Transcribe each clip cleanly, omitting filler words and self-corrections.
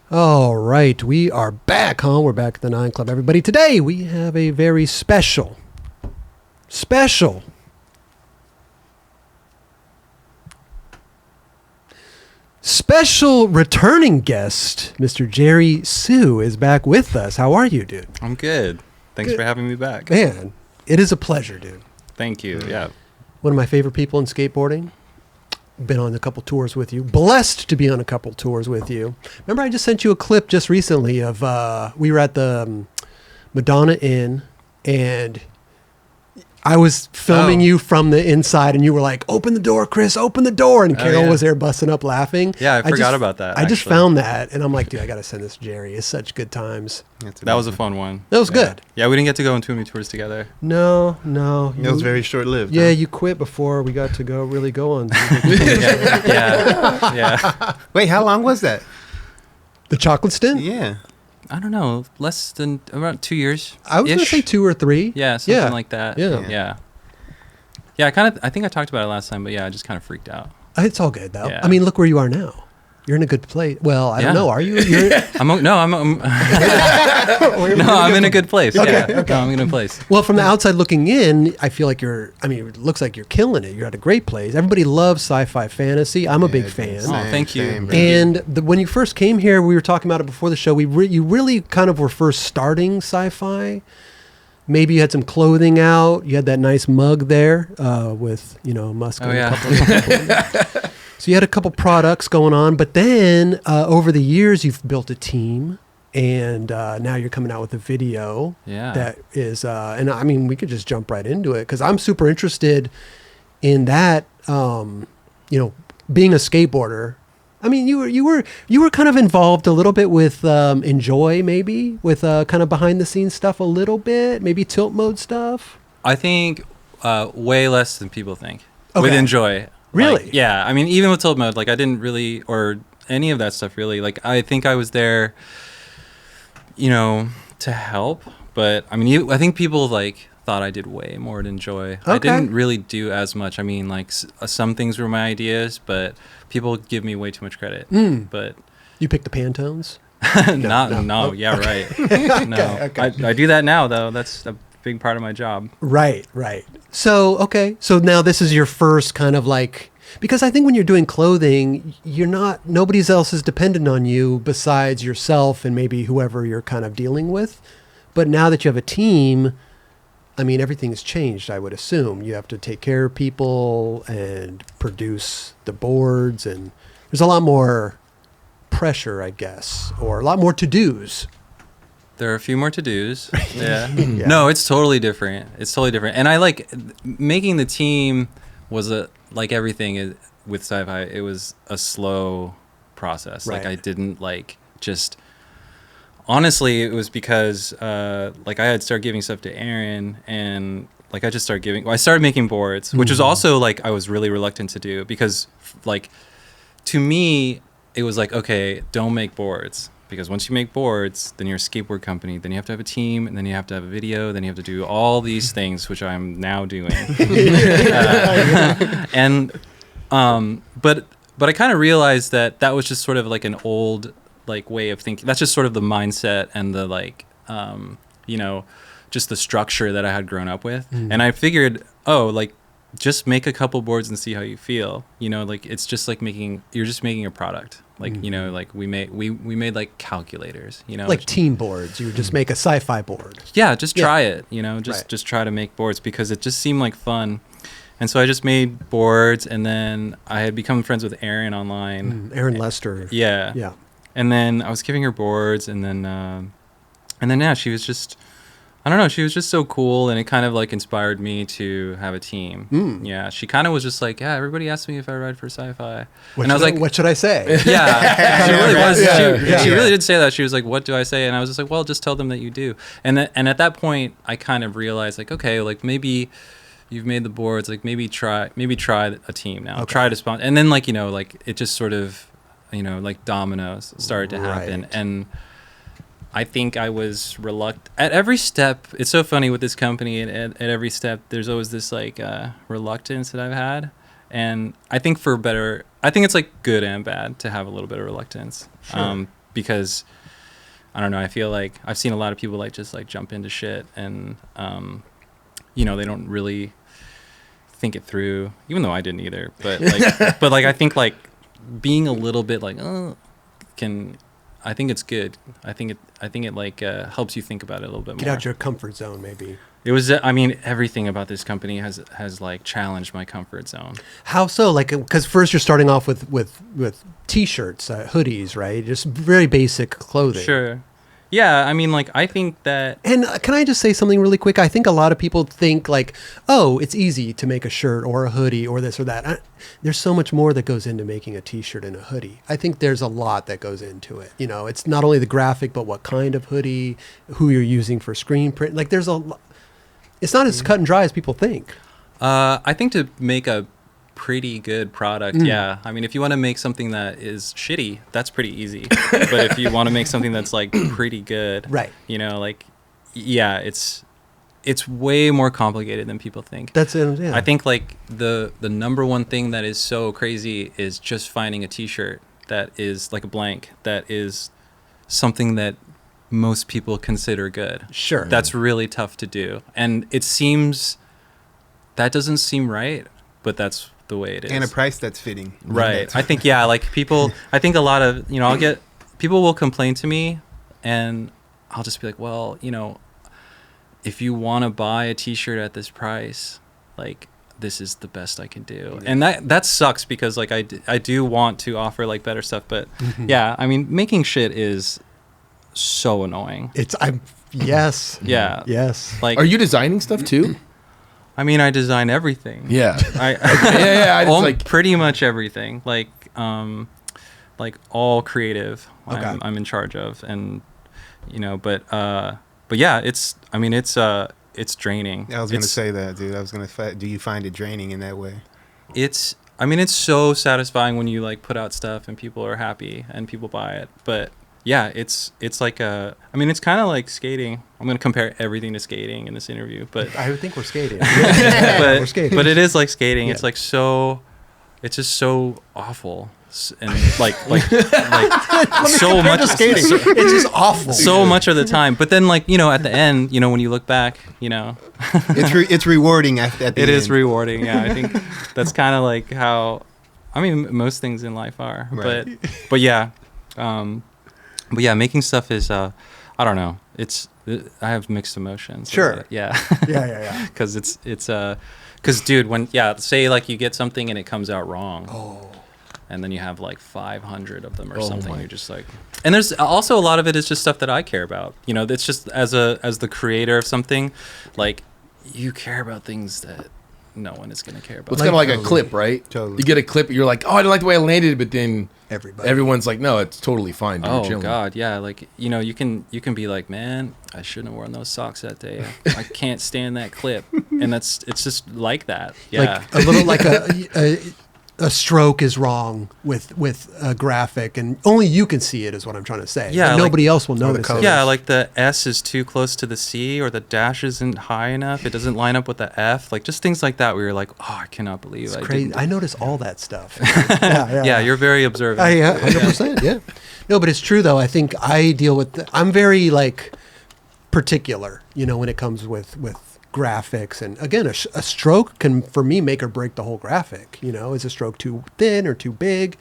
All right, we are back, huh? We're back at the 9 Club, everybody. Today we have a very special returning guest. Mr. Jerry Sue is back with us. How are you, dude? I'm good. Thanks for having me back. Man, it is a pleasure, dude. Thank you. Yeah. One of my favorite people in skateboarding. Been on a couple tours with you. Blessed to be on a couple tours with you. Remember, I just sent you a clip just recently of we were at the Madonna Inn, and I was filming you from the inside, and you were like, "Open the door, Chris! Open the door!" And Carol was there busting up laughing. Yeah, I forgot about that. I just found that, and I'm like, "Dude, I gotta send this to Jerry. It's such good times." That was a fun one. That was good. Yeah, we didn't get to go on too many tours together. No. It was very short-lived. Yeah, you quit before we got to really go on. Yeah. Wait, how long was that? The chocolate stint? Yeah. I don't know, less than around 2 years. I was gonna say 2 or 3. Yeah, something like that. Yeah. I think I talked about it last time, but yeah, I just kind of freaked out. It's all good though. Yeah. I mean, look where you are now. You're in a good place. Well, I don't know. Are you? I'm in a good place. Okay, Yeah. okay. No, I'm in a good place. Well, from the outside looking in, I feel like it looks like you're killing it. You're at a great place. Everybody loves Sci-Fi Fantasy. I'm a big fan. Thank you. And when you first came here, we were talking about it before the show. You really kind of were first starting sci-fi. Maybe you had some clothing out. You had that nice mug there with, Musk. Oh, yeah. So you had a couple products going on, but then over the years you've built a team, and now you're coming out with a video. Yeah. That is, and I mean, we could just jump right into it because I'm super interested in that. Being a skateboarder. I mean, you were kind of involved a little bit with Enjoy, maybe with kind of behind the scenes stuff a little bit, maybe tilt mode stuff. I think way less than people think. Okay. With Enjoy. Really? Yeah. I mean, even with tilt mode, I didn't really, or any of that stuff really. I think I was there, to help. But I mean, I think people thought I did way more than Enjoy. Okay. I didn't really do as much. I mean, some things were my ideas, but people give me way too much credit. But you picked the Pantones? No. Yeah, right. No, okay. I do that now though. That's a big part of my job. Right. So, okay. So now this is your first kind of because I think when you're doing clothing, nobody else is dependent on you besides yourself and maybe whoever you're kind of dealing with. But now that you have a team, I mean, everything's changed, I would assume. You have to take care of people and produce the boards, and there's a lot more pressure, I guess, or a lot more to-dos. There are a few more to-dos. Yeah. Yeah. No, it's totally different. And I making the team was everything with sci-fi. It was a slow process. Right. I didn't just. Honestly, it was because I had started giving stuff to Aaron, and I started making boards, which was also I was really reluctant to do because to me it was okay, don't make boards. Because once you make boards, then you're a skateboard company. Then you have to have a team, and then you have to have a video. Then you have to do all these things, which I'm now doing. But I kind of realized that was just sort of an old way of thinking. That's just sort of the mindset and the just the structure that I had grown up with. And I figured, just make a couple boards and see how you feel. It's just you're just making a product. We made calculators, team boards. You would just make a sci-fi board. Yeah, just try it, just try to make boards because it just seemed like fun. And so I just made boards, and then I had become friends with Erin online. Erin Lester. Yeah. Yeah. And then I was giving her boards, and then she was just, I don't know, she was just so cool, and it kind of inspired me to have a team. Yeah, she kind of was just everybody asked me if I ride for Sci-Fi, and I was what should I say? Yeah, she really was. She Yeah. really did say that. She was like, "What do I say?" And I was just well, just tell them that you do. And at that point, I kind of realized okay, maybe you've made the boards, maybe try a team now. Okay. Try to sponsor, and then it just sort of, dominoes started to happen, Right. and I think I was reluctant at every step. It's so funny with this company. At every step, there's always this reluctance that I've had, and I think I think it's good and bad to have a little bit of reluctance. Sure. because I don't know. I feel like I've seen a lot of people like just like jump into shit and you know, they don't really think it through, even though I didn't either. But like, but like I think like being a little bit like I think it's good. I think it like helps you think about it a little bit more. Get out your comfort zone, maybe. It was, I mean, everything about this company has like challenged my comfort zone. How so? Like, because first you're starting off with t-shirts, hoodies, right? Just very basic clothing. Sure. Yeah, I mean, like, I think that... And can I just say something really quick? I think a lot of people think like, oh, it's easy to make a shirt or a hoodie or this or that. There's so much more that goes into making a t-shirt and a hoodie. I think there's a lot that goes into it. You know, it's not only the graphic, but what kind of hoodie, who you're using for screen print. Like, there's it's not as cut and dry as people think. I think to make a pretty good product, yeah. I mean, if you want to make something that is shitty, that's pretty easy. But if you want to make something that's like pretty good, right? You know, like, yeah, it's way more complicated than people think. That's it. Yeah. I think like the number one thing that is so crazy is just finding a t-shirt that is like a blank, that is something that most people consider good. Sure. That's really tough to do. And it seems that doesn't seem right, but that's the way it is. And a price that's fitting. Right. I think, yeah, like people, I think a lot of, you know, people will complain to me and I'll just be like, well, you know, if you want to buy a t-shirt at this price, like, this is the best I can do. And that sucks because like I do want to offer like better stuff, but yeah, I mean, making shit is so annoying. Yes. Yeah. Yes. Like, are you designing stuff too? I mean, I design everything. Yeah. I just like pretty much everything. Like all creative. Okay. I'm in charge of, and you know, but yeah, it's draining. I was gonna say that, dude. I was gonna. Do you find it draining in that way? It's so satisfying when you like put out stuff and people are happy and people buy it, but. Yeah, it's like it's kind of like skating. I'm going to compare everything to skating in this interview, but I think we're skating. But, we're skating. But it is like skating. Yeah. It's like it's just so awful. And like so much skating. It's just awful. So much of the time. But then like, you know, at the end, you know, when you look back, you know, it's rewarding at the end. It is rewarding. Yeah, I think that's kind of like how, I mean, most things in life are, right. but yeah. But yeah, making stuff is, I don't know. I have mixed emotions. Sure. Yeah. Yeah. Because because dude, say like you get something and it comes out wrong. Oh. And then you have like 500 of them or something. You're just like, and there's also a lot of it is just stuff that I care about. You know, it's just as the creator of something, like you care about things that no one is going to care about. Well, it's kind of like a clip, right? Totally. You get a clip, you're like, oh, I didn't like the way I landed, but then everyone's like, no, it's totally fine. Dude, oh chilling. God, yeah. Like, you know, you can be like, man, I shouldn't have worn those socks that day. I can't stand that clip, and it's just like that. Yeah, like a little like a stroke is wrong with a graphic, and only you can see it. Is what I'm trying to say. Yeah, like, nobody else will notice it. Yeah, like the S is too close to the C, or the dash isn't high enough. It doesn't line up with the F. Like just things like that. Where you're like, oh, I cannot believe it's I crazy. didn't. I notice all that stuff. Yeah, you're very observant. Yeah, 100%. Yeah. No, but it's true though. I think I deal with. I'm very like particular. You know, when it comes with graphics, and again, a stroke can for me make or break the whole graphic. You know, is a stroke too thin or too big?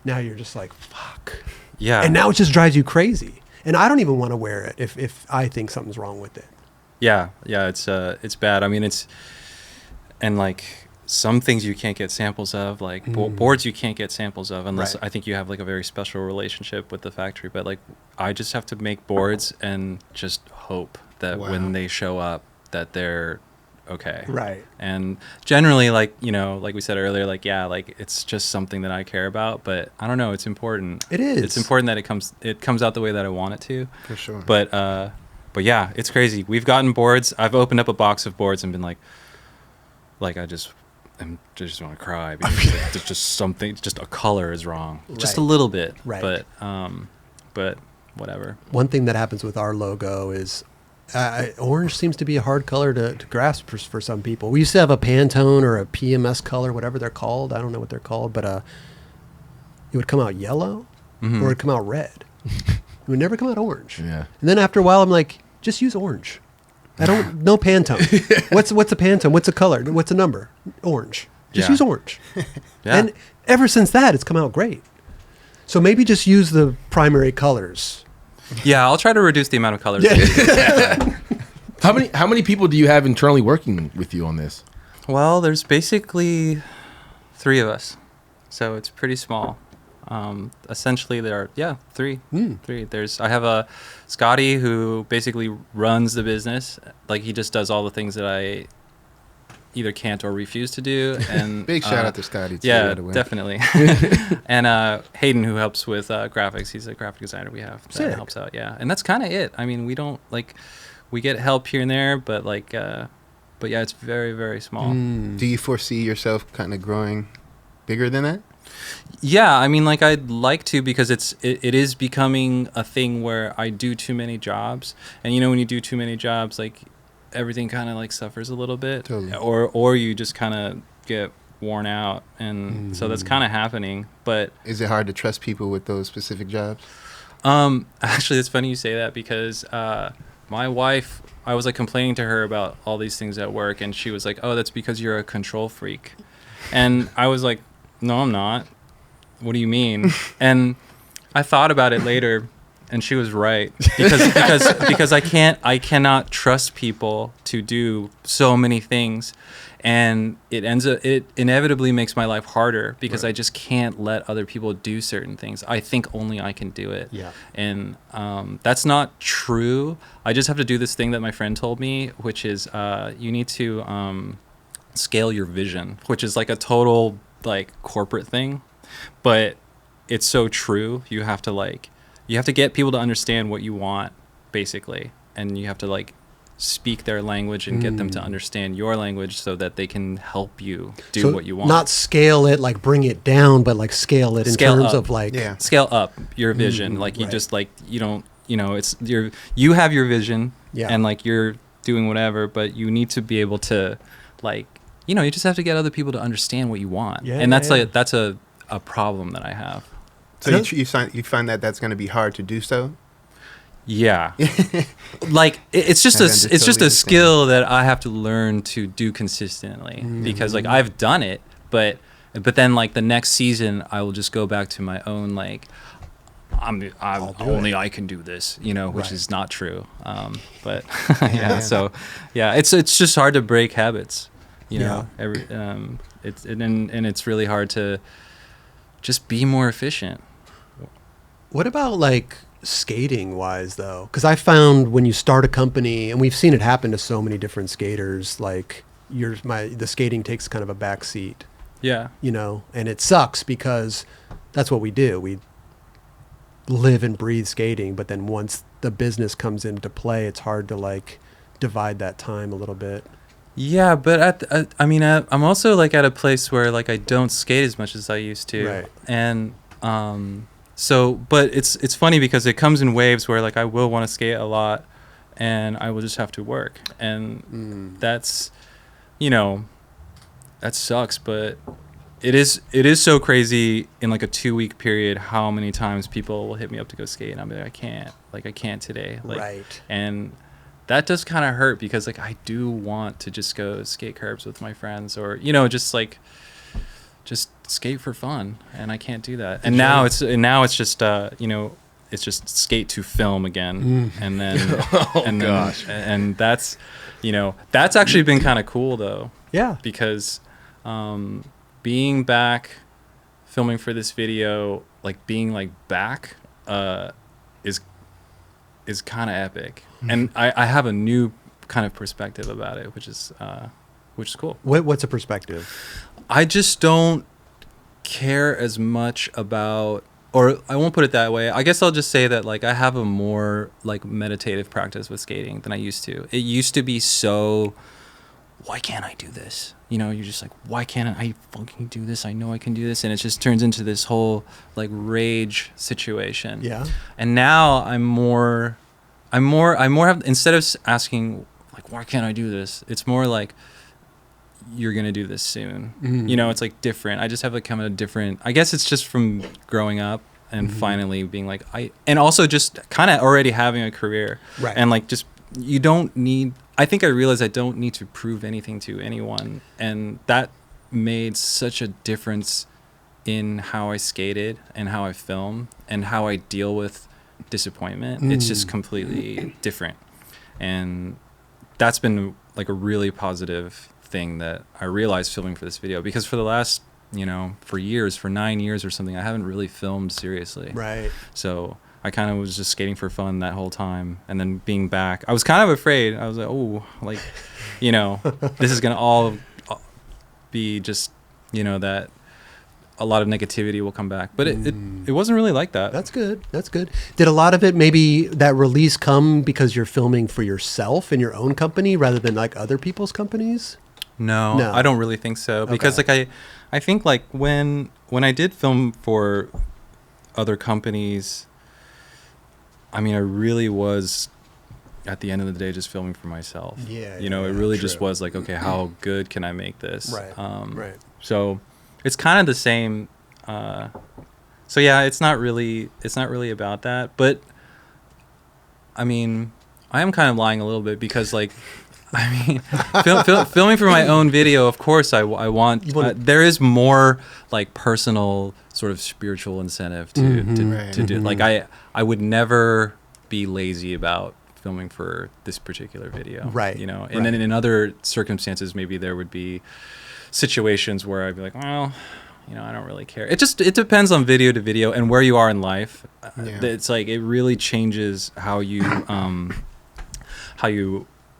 Now you're just like, fuck. Yeah. And now it just drives you crazy, and I don't even want to wear it if I think something's wrong with it. Yeah, it's bad. I mean, and like some things you can't get samples of, like boards you can't get samples of unless I think you have like a very special relationship with the factory. But like I just have to make boards and just hope that when they show up that they're okay. Right. And generally, like, you know, like we said earlier, like, yeah, like it's just something that I care about, but I don't know, it's important. It is. It's important that it comes out the way that I want it to. For sure. But yeah, it's crazy. We've gotten boards. I've opened up a box of boards and been like I just want to cry because like, there's just something, just a color is wrong. Just a little bit. Right. But whatever. One thing that happens with our logo is orange seems to be a hard color to grasp for some people. We used to have a Pantone or a PMS color, whatever they're called. I don't know what they're called, but it would come out yellow or it would come out red. It would never come out orange. Yeah. And then after a while, I'm like, just use orange. No Pantone. What's a Pantone? What's a color? What's a number? Orange. Just Yeah. use orange. Yeah. And ever since that, it's come out great. So maybe just use the primary colors. Yeah, I'll try to reduce the amount of colors. How many people do you have internally working with you on this? Well, there's basically 3 of us, so it's pretty small. Essentially, there are three. Three. I have a Scotty who basically runs the business. Like he just does all the things that I either can't or refuse to do. And Big shout out to Scotty too. yeah, by the way. definitely. And Hayden, who helps with graphics. He's a graphic designer we have that Sick. helps out. Yeah, and that's kind of it. I mean, we get help here and there, but yeah, it's very, very small. Do you foresee yourself kind of growing bigger than that? Yeah, I mean, like I'd like to, because it is becoming a thing where I do too many jobs, and when you do too many jobs, like everything kind of like suffers a little bit, Totally. or you just kind of get worn out, and so that's kind of happening. But Is it hard to trust people with those specific jobs? actually, it's funny you say that, because my wife, I was like complaining to her about all these things at work, and she was like, "Oh, that's because you're a control freak," and I was like, "No, I'm not. What do you mean?" And I thought about it later, and she was right, because I cannot trust people to do so many things, and it inevitably makes my life harder, because Right. I just can't let other people do certain things. I think only I can do it. Yeah. And that's not true. I just have to do this thing that my friend told me, which is you need to scale your vision, which is like a total like corporate thing, but it's so true. You have to get people to understand what you want, basically, and you have to like speak their language and get them to understand your language so that they can help you do So what you want. Not scale it, like bring it down, but like scale it in Scale terms up. of like, Yeah. Scale up your vision. Like you right. just like, you don't, it's you have your vision, Yeah. and like you're doing whatever, but you need to be able to like, you just have to get other people to understand what you want. Yeah, And that's yeah. like, that's a problem that I have. So No. you find that that's going to be hard to do so? Yeah. Like it's just I it's just totally a understand. skill that I have to learn to do consistently, because like I've done it, but then like the next season I will just go back to my own like I'm only I can do this, which Right. is not true. But yeah, so yeah, it's just hard to break habits, Yeah. it's really hard to just be more efficient. What about like skating wise though? Because I found when you start a company, and we've seen it happen to so many different skaters, like the skating takes kind of a back seat, Yeah. and it sucks because that's what we do. We live and breathe skating, but then once the business comes into play, it's hard to like divide that time a little bit. Yeah, but I'm also like at a place where like I don't skate as much as I used to, Right. and but it's funny because it comes in waves where like I will want to skate a lot, and I will just have to work, and that's, that sucks, but it is so crazy in like a 2-week period how many times people will hit me up to go skate, and I'll be like, I can't today, like, Right. and that does kind of hurt, because like I do want to just go skate curbs with my friends, or just skate for fun, and I can't do that. And now it's just it's just skate to film again, and then gosh. and that's that's actually been kind of cool though, Yeah. because being back filming for this video, like being like back is kind of epic, and I have a new kind of perspective about it, which is cool. What's a perspective? I just don't care as much about, or I won't put it that way. I guess I'll just say that like I have a more like meditative practice with skating than I used to. It used to be so, why can't I do this? You're just like, why can't I fucking do this? I know I can do this. And it just turns into this whole like rage situation. Yeah. And now I'm more instead of asking like, why can't I do this? It's more like, you're going to do this soon. It's like different. I just have like kind of a different, I guess it's just from growing up and finally being like, and also just kind of already having a career. Right. And like, just, you don't need, I think I realized I don't need to prove anything to anyone. And that made such a difference in how I skated and how I film and how I deal with disappointment. It's just completely different. And that's been like a really positive thing that I realized filming for this video, because for the last, for years, for 9 years or something, I haven't really filmed seriously. Right. So I kind of was just skating for fun that whole time. And then being back, I was kind of afraid. I was like, oh, like, this is going to all be just, that a lot of negativity will come back. But it wasn't really like that. That's good. That's good. Did a lot of it, maybe that release, come because you're filming for yourself in your own company rather than like other people's companies? No, I don't really think so. Because like I think like when I did film for other companies, I mean, I really was at the end of the day just filming for myself. Yeah. It really just was like, okay, how good can I make this? Right. Right. So it's kind of the same. So yeah, it's not really about that. But I mean, I am kind of lying a little bit, because like, I mean, filming for my own video, of course, I want. There is more like personal sort of spiritual incentive to do. Like I would never be lazy about filming for this particular video. Right. And then in other circumstances, maybe there would be situations where I'd be like, well, I don't really care. It depends on video to video and where you are in life. It's like, it really changes how you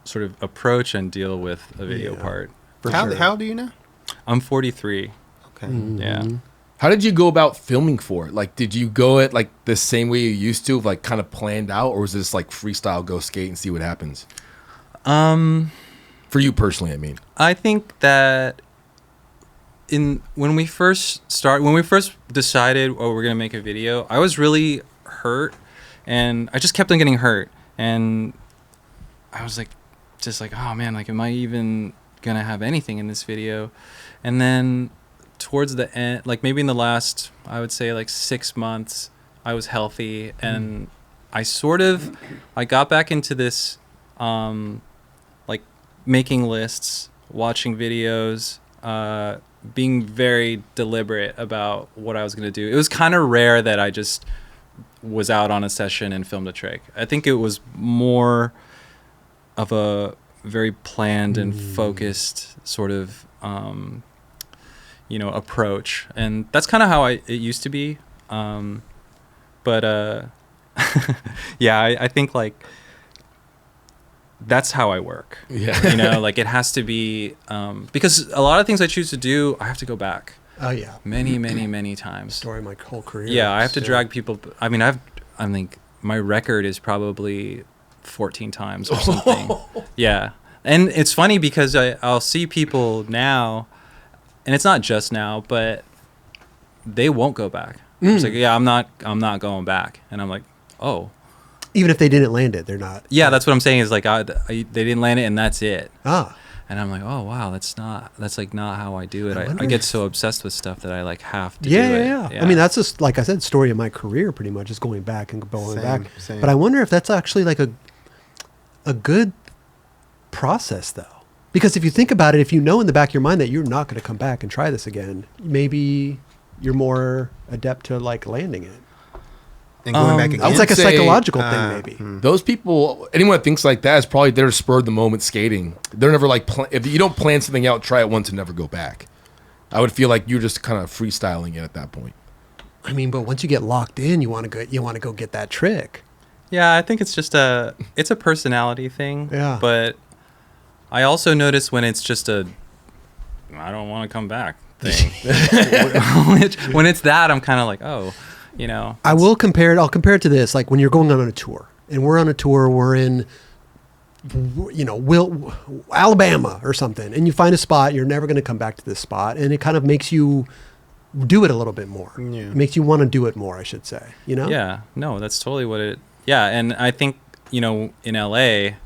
sort of approach and deal with a video part. How old are you now? I'm 43. Okay. Yeah. How did you go about filming for it? Like, did you go it like the same way you used to, like kind of planned out, or was this like freestyle, go skate and see what happens? For you personally, I mean. I think that when we first decided, we're gonna make a video, I was really hurt, and I just kept on getting hurt, and I was like, just like, oh man, like, am I even gonna have anything in this video? And then towards the end, like maybe in the last, I would say like 6 months, I was healthy, and I got back into this, like making lists, watching videos, being very deliberate about what I was going to do. It was kind of rare that I just was out on a session and filmed a trick. I think it was more of a very planned and focused sort of, approach. And that's kind of how it used to be. But yeah, I think like that's how I work. Yeah. Like it has to be, because a lot of things I choose to do, I have to go back. Oh yeah. Many times. Story of my whole career. Yeah, I have to drag people. I mean, I think my record is probably 14 times or something. Yeah. And it's funny because I'll see people now, and it's not just now, but they won't go back. It's like, yeah, I'm not going back. And I'm like, oh. Even if they didn't land it, they're not. Yeah, that's what I'm saying is like, they didn't land it and that's it. Ah. And I'm like, oh wow, that's like not how I do it. I get so obsessed with stuff that I like have to do Yeah, it. yeah. I mean, that's just, like I said, story of my career pretty much, is going back and going back. Same. But I wonder if that's actually like a good process though. Because if you think about it, if you know in the back of your mind that you're not going to come back and try this again, maybe you're more adept to like landing it. And going back again. It's like a say, psychological thing, maybe. Those people, anyone that thinks like that is probably there to spur the moment skating. They're never like, if you don't plan something out, try it once and never go back. I would feel like you're just kind of freestyling it at that point. I mean, but once you get locked in, you want to go get that trick. Yeah, I think it's just it's a personality thing. Yeah. But I also notice when it's just I don't want to come back thing. When it's that, I'm kind of like, oh, I'll compare it to this. Like when you're going on a tour, and we're on a tour, we're in, Alabama or something, and you find a spot, you're never going to come back to this spot, and it kind of makes you do it a little bit more. Yeah. It makes you want to do it more, I should say. Yeah, no, that's totally what it. Yeah, and I think in LA,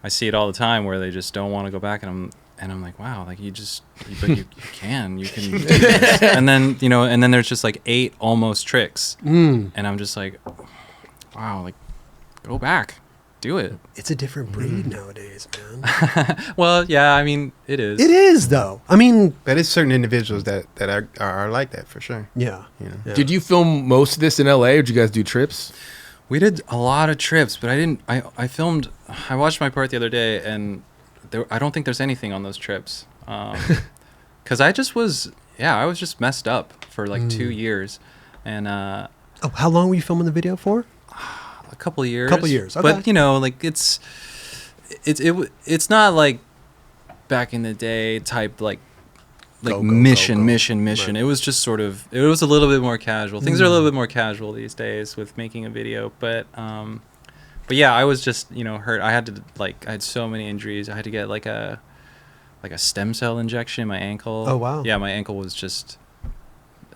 I see it all the time where they just don't want to go back, and And I'm like, wow, like but you can do this. And then, and then there's just like 8 almost tricks. And I'm just like, wow, like go back, do it. It's a different breed nowadays, man. Well, yeah, I mean, it is. It is though. I mean, But it's certain individuals that are like that for sure. yeah. You know. Yeah. Did you film most of this in LA, or did you guys do trips? We did a lot of trips, but I watched my part the other day, and I don't think there's anything on those trips. Because I was just messed up for like 2 years. And Oh, how long were you filming the video for? a couple of years. Couple years, okay. But, like it's not like back in the day type like Go, go, mission. Right. It was just sort of, it was a little bit more casual. Things are a little bit more casual these days with making a video. But yeah, I was just, hurt. I had so many injuries. I had to get like a stem cell injection in my ankle. Oh, wow. Yeah, my ankle was just,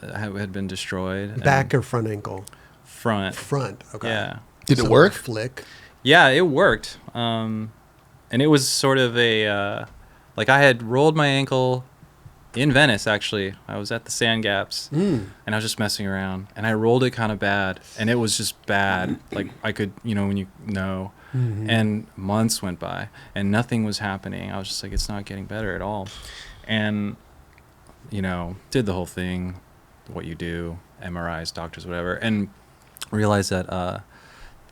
had been destroyed. Back or front ankle? Front. Front. Okay. Yeah. Did So it work? Flick. Yeah, it worked. And it was sort of I had rolled my ankle in Venice, actually. I was at the Sand Gaps, and I was just messing around, and I rolled it kind of bad, and it was just bad. Like I could, when you know, and months went by, and nothing was happening. I was just like, it's not getting better at all, and did the whole thing, what you do, MRIs, doctors, whatever, and realized that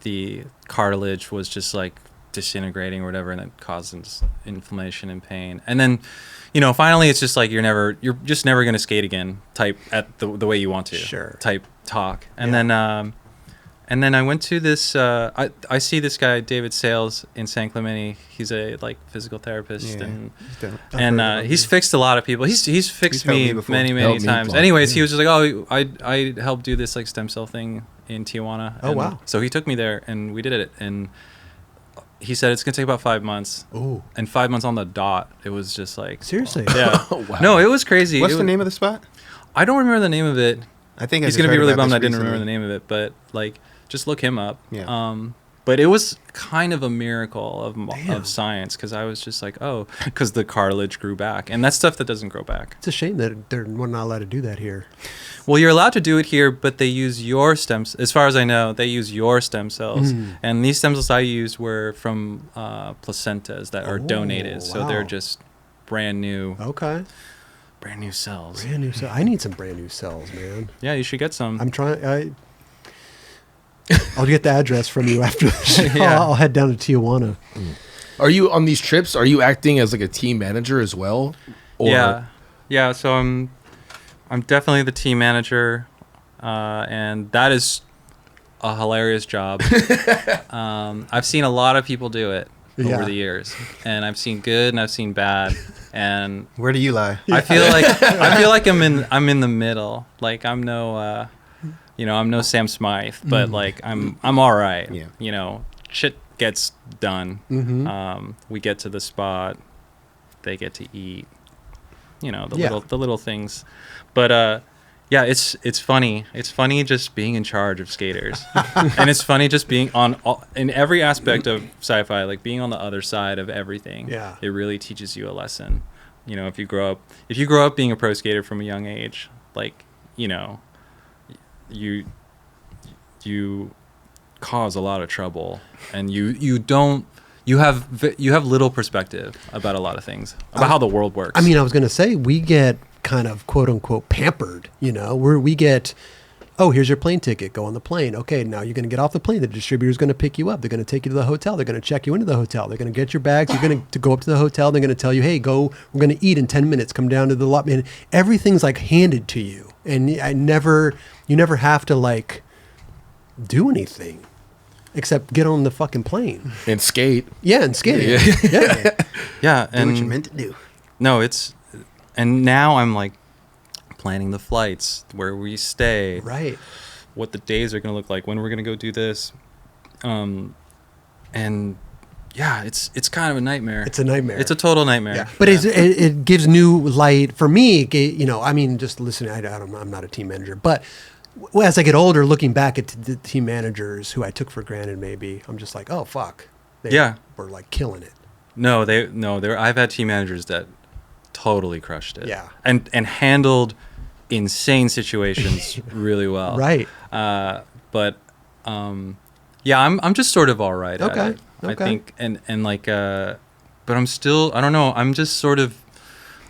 the cartilage was just like disintegrating or whatever, and it causes inflammation and pain. And then finally it's just like you're just never going to skate again type at the way you want to. Sure. Type talk. And then I went to this I see this guy David Sales in San Clemente. He's a physical therapist, and he's fixed a lot of people. He's fixed helped me me before. many Helped me times. before. Anyways, he was just like, oh, I helped do this stem cell thing in Tijuana. Oh, And wow. So he took me there and we did it, and he said it's gonna take about 5 months. Ooh. And 5 months on the dot. It was just like, Seriously. yeah. Wow. No, it was crazy. What's the name of the spot? I don't remember the name of it. I think I He's just gonna be heard really about bummed this I didn't recently. remember the name of it, but just look him up. Yeah. But it was kind of a miracle Damn. of science, because I was just like, oh, because the cartilage grew back, and that's stuff that doesn't grow back. It's a shame that we're not allowed to do that here. Well, you're allowed to do it here, but they use your stems. As far as I know, they use your stem cells, and these stem cells I used were from placentas that are Oh, donated, so wow. they're just brand new Okay. cells. Brand new cells. I need some brand new cells, man. Yeah, you should get some. I'm trying. I'll get the address from you after the show. Yeah. I'll head down to Tijuana. Are you on these trips? Are you acting as like a team manager as well? Or Yeah. So I'm definitely the team manager, and that is a hilarious job. I've seen a lot of people do it Yeah. over the years, and I've seen good and I've seen bad, and Where do you lie? I feel like I'm in the middle. Like I'm no I'm no Sam Smythe, but like I'm all right. Yeah. Shit gets done. Mm-hmm. We get to the spot, they get to eat. The Yeah. little things, but yeah, it's funny. It's funny just being in charge of skaters, and it's funny just being in every aspect of sci-fi, like being on the other side of everything. Yeah. It really teaches you a lesson. If you grow up being a pro skater from a young age, like you cause a lot of trouble, and you have little perspective about a lot of things, about how the world works. I mean, I was going to say we get kind of quote unquote pampered, where we get, oh, here's your plane ticket, go on the plane. Okay, now you're going to get off the plane. The distributor's going to pick you up. They're going to take you to the hotel. They're going to check you into the hotel. They're going to get your bags. You're going to go up to the hotel. They're going to tell you, hey, we're going to eat in 10 minutes. Come down to the lot. Man, everything's like handed to you. And you never have to like do anything except get on the fucking plane. and skate. Yeah, and skate. Yeah. yeah, Do what you're and meant to do. no, and now I'm like planning the flights, where we stay, Right. what the days are going to look like, when we're going to go do this, and yeah, it's kind of a nightmare. It's a nightmare. It's a total nightmare. Yeah. But it gives new light for me. I mean, just listening, I'm not a team manager, but as I get older, looking back at the team managers who I took for granted, maybe I'm just like, oh, fuck. They Yeah. were like killing it. I've had team managers that totally crushed it. Yeah. And handled insane situations really well. Right. But yeah, I'm just sort of all right Okay. at it. I Okay. think and like but I'm still, I don't know, I'm just sort of,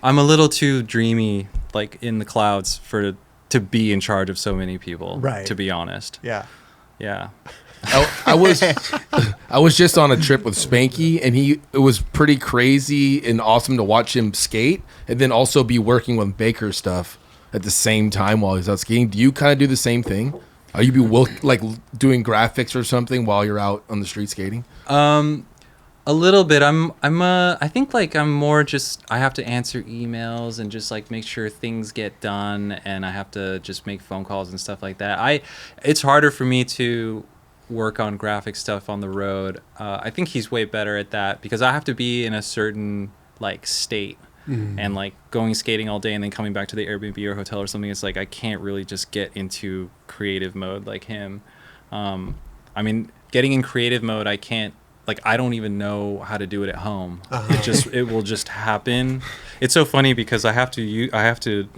I'm a little too dreamy, like in the clouds to be in charge of so many people. Right. To be honest. Yeah. Yeah. I was just on a trip with Spanky, and it was pretty crazy and awesome to watch him skate, and then also be working with Baker stuff at the same time while he's out skating. Do you kind of do the same thing? Are you like doing graphics or something while you're out on the street skating? A little bit. I think like I'm more just, I have to answer emails and just like make sure things get done, and I have to just make phone calls and stuff like that. It's harder for me to work on graphic stuff on the road. I think he's way better at that because I have to be in a certain like state. And like going skating all day and then coming back to the Airbnb or hotel or something, it's like I can't really just get into creative mode like him. I mean, getting in creative mode, I can't, like, I don't even know how to do it at home. It will just happen. It's so funny because I have to you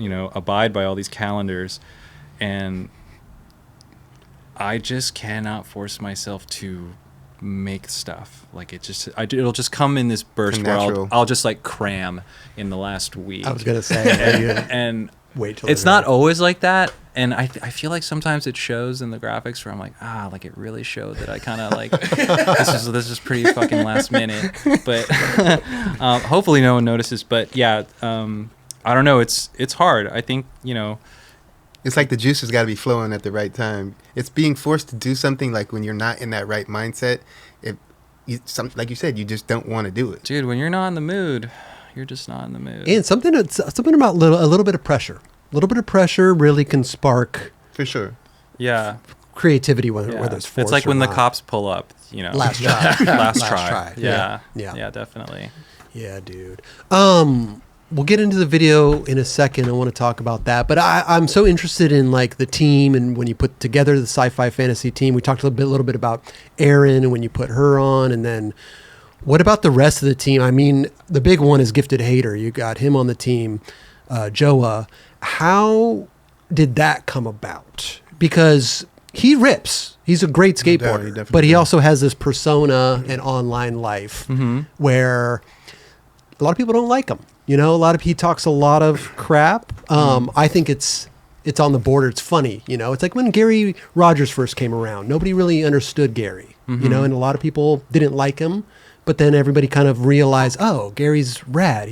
know, abide by all these calendars, and I just cannot force myself to make stuff. Like it'll just come in this burst where I'll just like cram in the last week. I was gonna say, and wait till it's not always like that, and I feel like sometimes it shows in the graphics where I'm like, like it really showed that I kind of like this is pretty fucking last minute, but hopefully no one notices. But yeah, I don't know, it's hard. I think, you know, It's like the juice has got to be flowing at the right time. It's being forced to do something like when you're not in that right mindset. Like you said, you just don't want to do it. dude, when you're not in the mood, you're just not in the mood. And something about a little bit of pressure. A little bit of pressure really can spark For sure. Yeah. creativity, whether Yeah. it's forced It's like or when the not. cops pull up, you know. Last try. Last Last try. try. Yeah. Yeah. Yeah, definitely. Yeah, dude. We'll get into the video in a second. I want to talk about that, but I'm so interested in like the team, and when you put together the Sci-Fi Fantasy team. We talked a little bit about Erin and when you put her on, and then what about the rest of the team? I mean, the big one is Gifted Hater. You got him on the team, Joa. How did that come about? Because he rips. He's a great skateboarder, definitely but he does. also has this persona and online life where a lot of people don't like him. You know, he talks a lot of crap. I think it's on the border. It's funny. You know, it's like when Gary Rogers first came around. Nobody really understood Gary, you know, and a lot of people didn't like him. But then everybody kind of realized, oh, Gary's rad.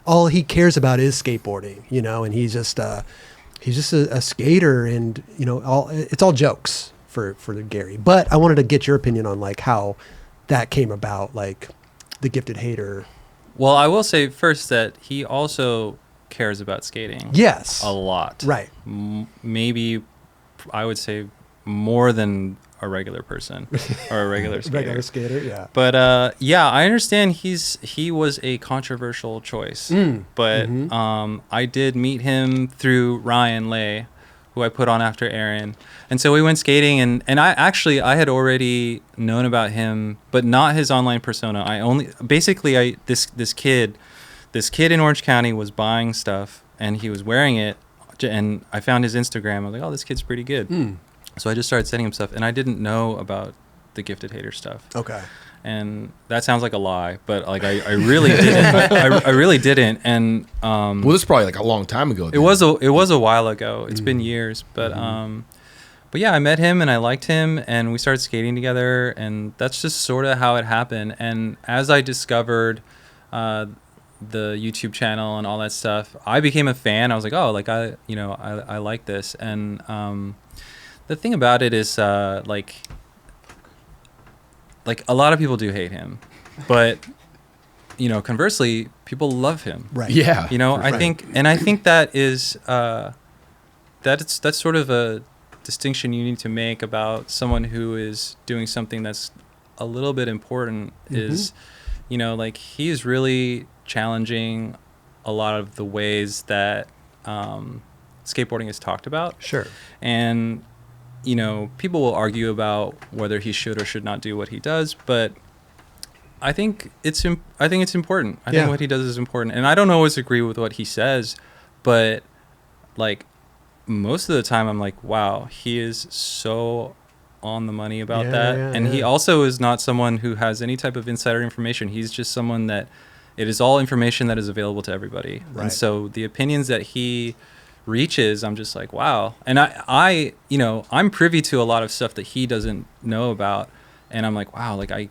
All he cares about is skateboarding, you know, and he's just a skater, and, you know, it's all jokes for Gary. But I wanted to get your opinion on like how that came about, like the Gifted Hater. Well, I will say first that he also cares about skating. Yes. A lot. Right. Maybe I would say more than a regular person or a regular skater. Regular skater, yeah. But yeah, I understand he was a controversial choice. But I did meet him through Ryan Lay, who I put on after Aaron. And so we went skating, and I had already known about him, but not his online persona. This kid in Orange County was buying stuff, and he was wearing it, and I found his Instagram. I was like, oh, this kid's pretty good. So I just started sending him stuff, and I didn't know about the Gifted Hater stuff. Okay. And that sounds like a lie, but like I really didn't. I really didn't. And Well, this is probably like a long time ago. it was a while ago. It's been years, but yeah, I met him and I liked him, and we started skating together, and that's just sort of how it happened. And as I discovered the YouTube channel and all that stuff, I became a fan. I was like, oh, like I like this. And the thing about it is like a lot of people do hate him, but you know, conversely, people love him. Right. Yeah. You know, Right. I think that is that's sort of a distinction you need to make about someone who is doing something that's a little bit important. Is, you know, like he is really challenging a lot of the ways that skateboarding is talked about. Sure. And you know, people will argue about whether he should or should not do what he does, but I think it's important. I Yeah. think what he does is important, and I don't always agree with what he says, but like most of the time, I'm like, wow, he is so on the money about that, and he also is not someone who has any type of insider information. He's just someone that it is all information that is available to everybody, and so the opinions that he reaches, I'm just like, wow. And I you know, I'm privy to a lot of stuff that he doesn't know about, and I'm like, wow, like I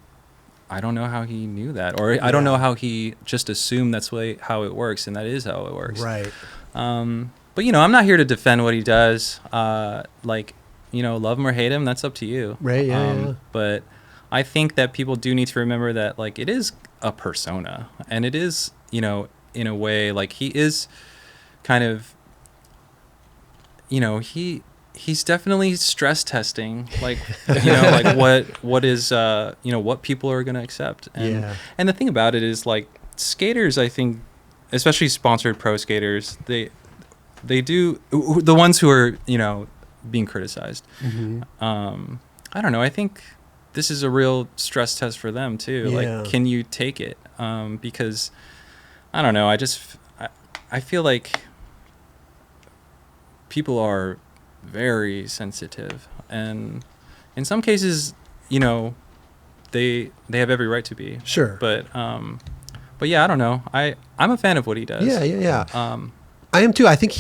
don't know how he knew that, or I don't know how he just assumed that's how it works, and that is how it works. Right. But you know, I'm not here to defend what he does. Like, you know, love him or hate him, that's up to you. Right. Yeah. But I think that people do need to remember that, like, it is a persona, and it is, you know, in a way, like, he is kind of, you know, he's definitely stress testing, like, you know, like what is, you know, what people are going to accept. And the thing about it is, like, skaters, I think, especially sponsored pro skaters, they do, the ones who are, you know, being criticized. I don't know. I think this is a real stress test for them too. Like, can you take it? Because I don't know. I feel like people are very sensitive, and in some cases, you know, they have every right to be. Sure. But yeah, I don't know. I'm a fan of what he does. Yeah. I am too. I think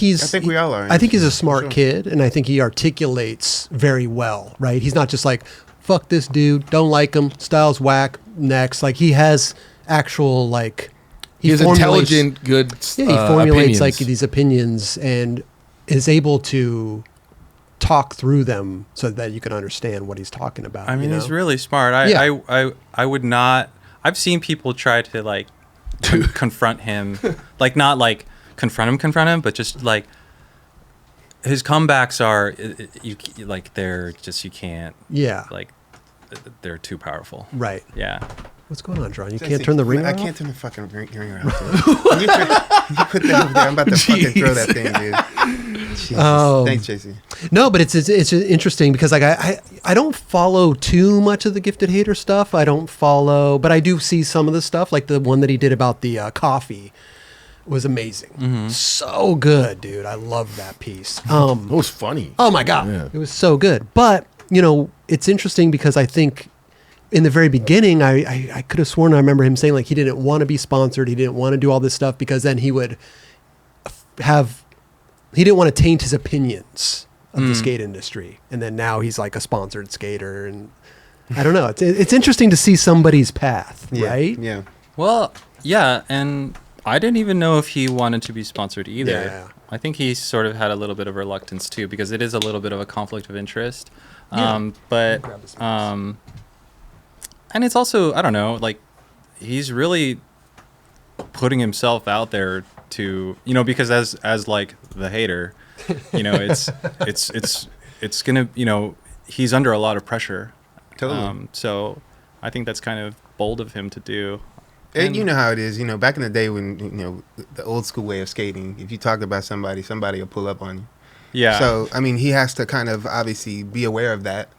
we all are. I think he's a smart kid, and I think he articulates very well, right? He's not just like, fuck this dude, don't like him, style's whack, next. Like, he has actual, like... He's intelligent, good he formulates, opinions. like, these opinions and is able to talk through them so that you can understand what he's talking about. I mean, you know? he's really smart. I would not... I've seen people try to, like, confront him. Like, not, like... confront him, but just like his comebacks are you like, they're just, you can't, like, they're too powerful. Right. Yeah. What's going on, John? You can't turn the ringer off? I can't turn the fucking ringer off. you put that over there. I'm about to fucking throw that thing, dude. Jesus. Thanks, JC. No, but it's interesting because, like, I don't follow too much of the Gifted Hater stuff. I don't follow, but I do see some of the stuff, like the one that he did about the coffee. Was amazing. So good, dude. I love that piece. It was funny. Oh my God. Yeah. It was so good. But, you know, it's interesting because I think in the very beginning, I could have sworn I remember him saying, like, he didn't want to be sponsored. He didn't want to do all this stuff because then he would he didn't want to taint his opinions of the skate industry. And then now he's like a sponsored skater. And I don't know. It's interesting to see somebody's path, right? Yeah. Well, yeah. And I didn't even know if he wanted to be sponsored either. Yeah. I think he sort of had a little bit of reluctance too, because it is a little bit of a conflict of interest. But and it's also, I don't know, like, he's really putting himself out there to, you know, because as like the hater, you know, it's gonna, you know, he's under a lot of pressure. Totally. So I think that's kind of bold of him to do. And you know how it is, you know, back in the day when, you know, the old school way of skating, if you talked about somebody will pull up on you. Yeah. So, I mean, he has to kind of obviously be aware of that.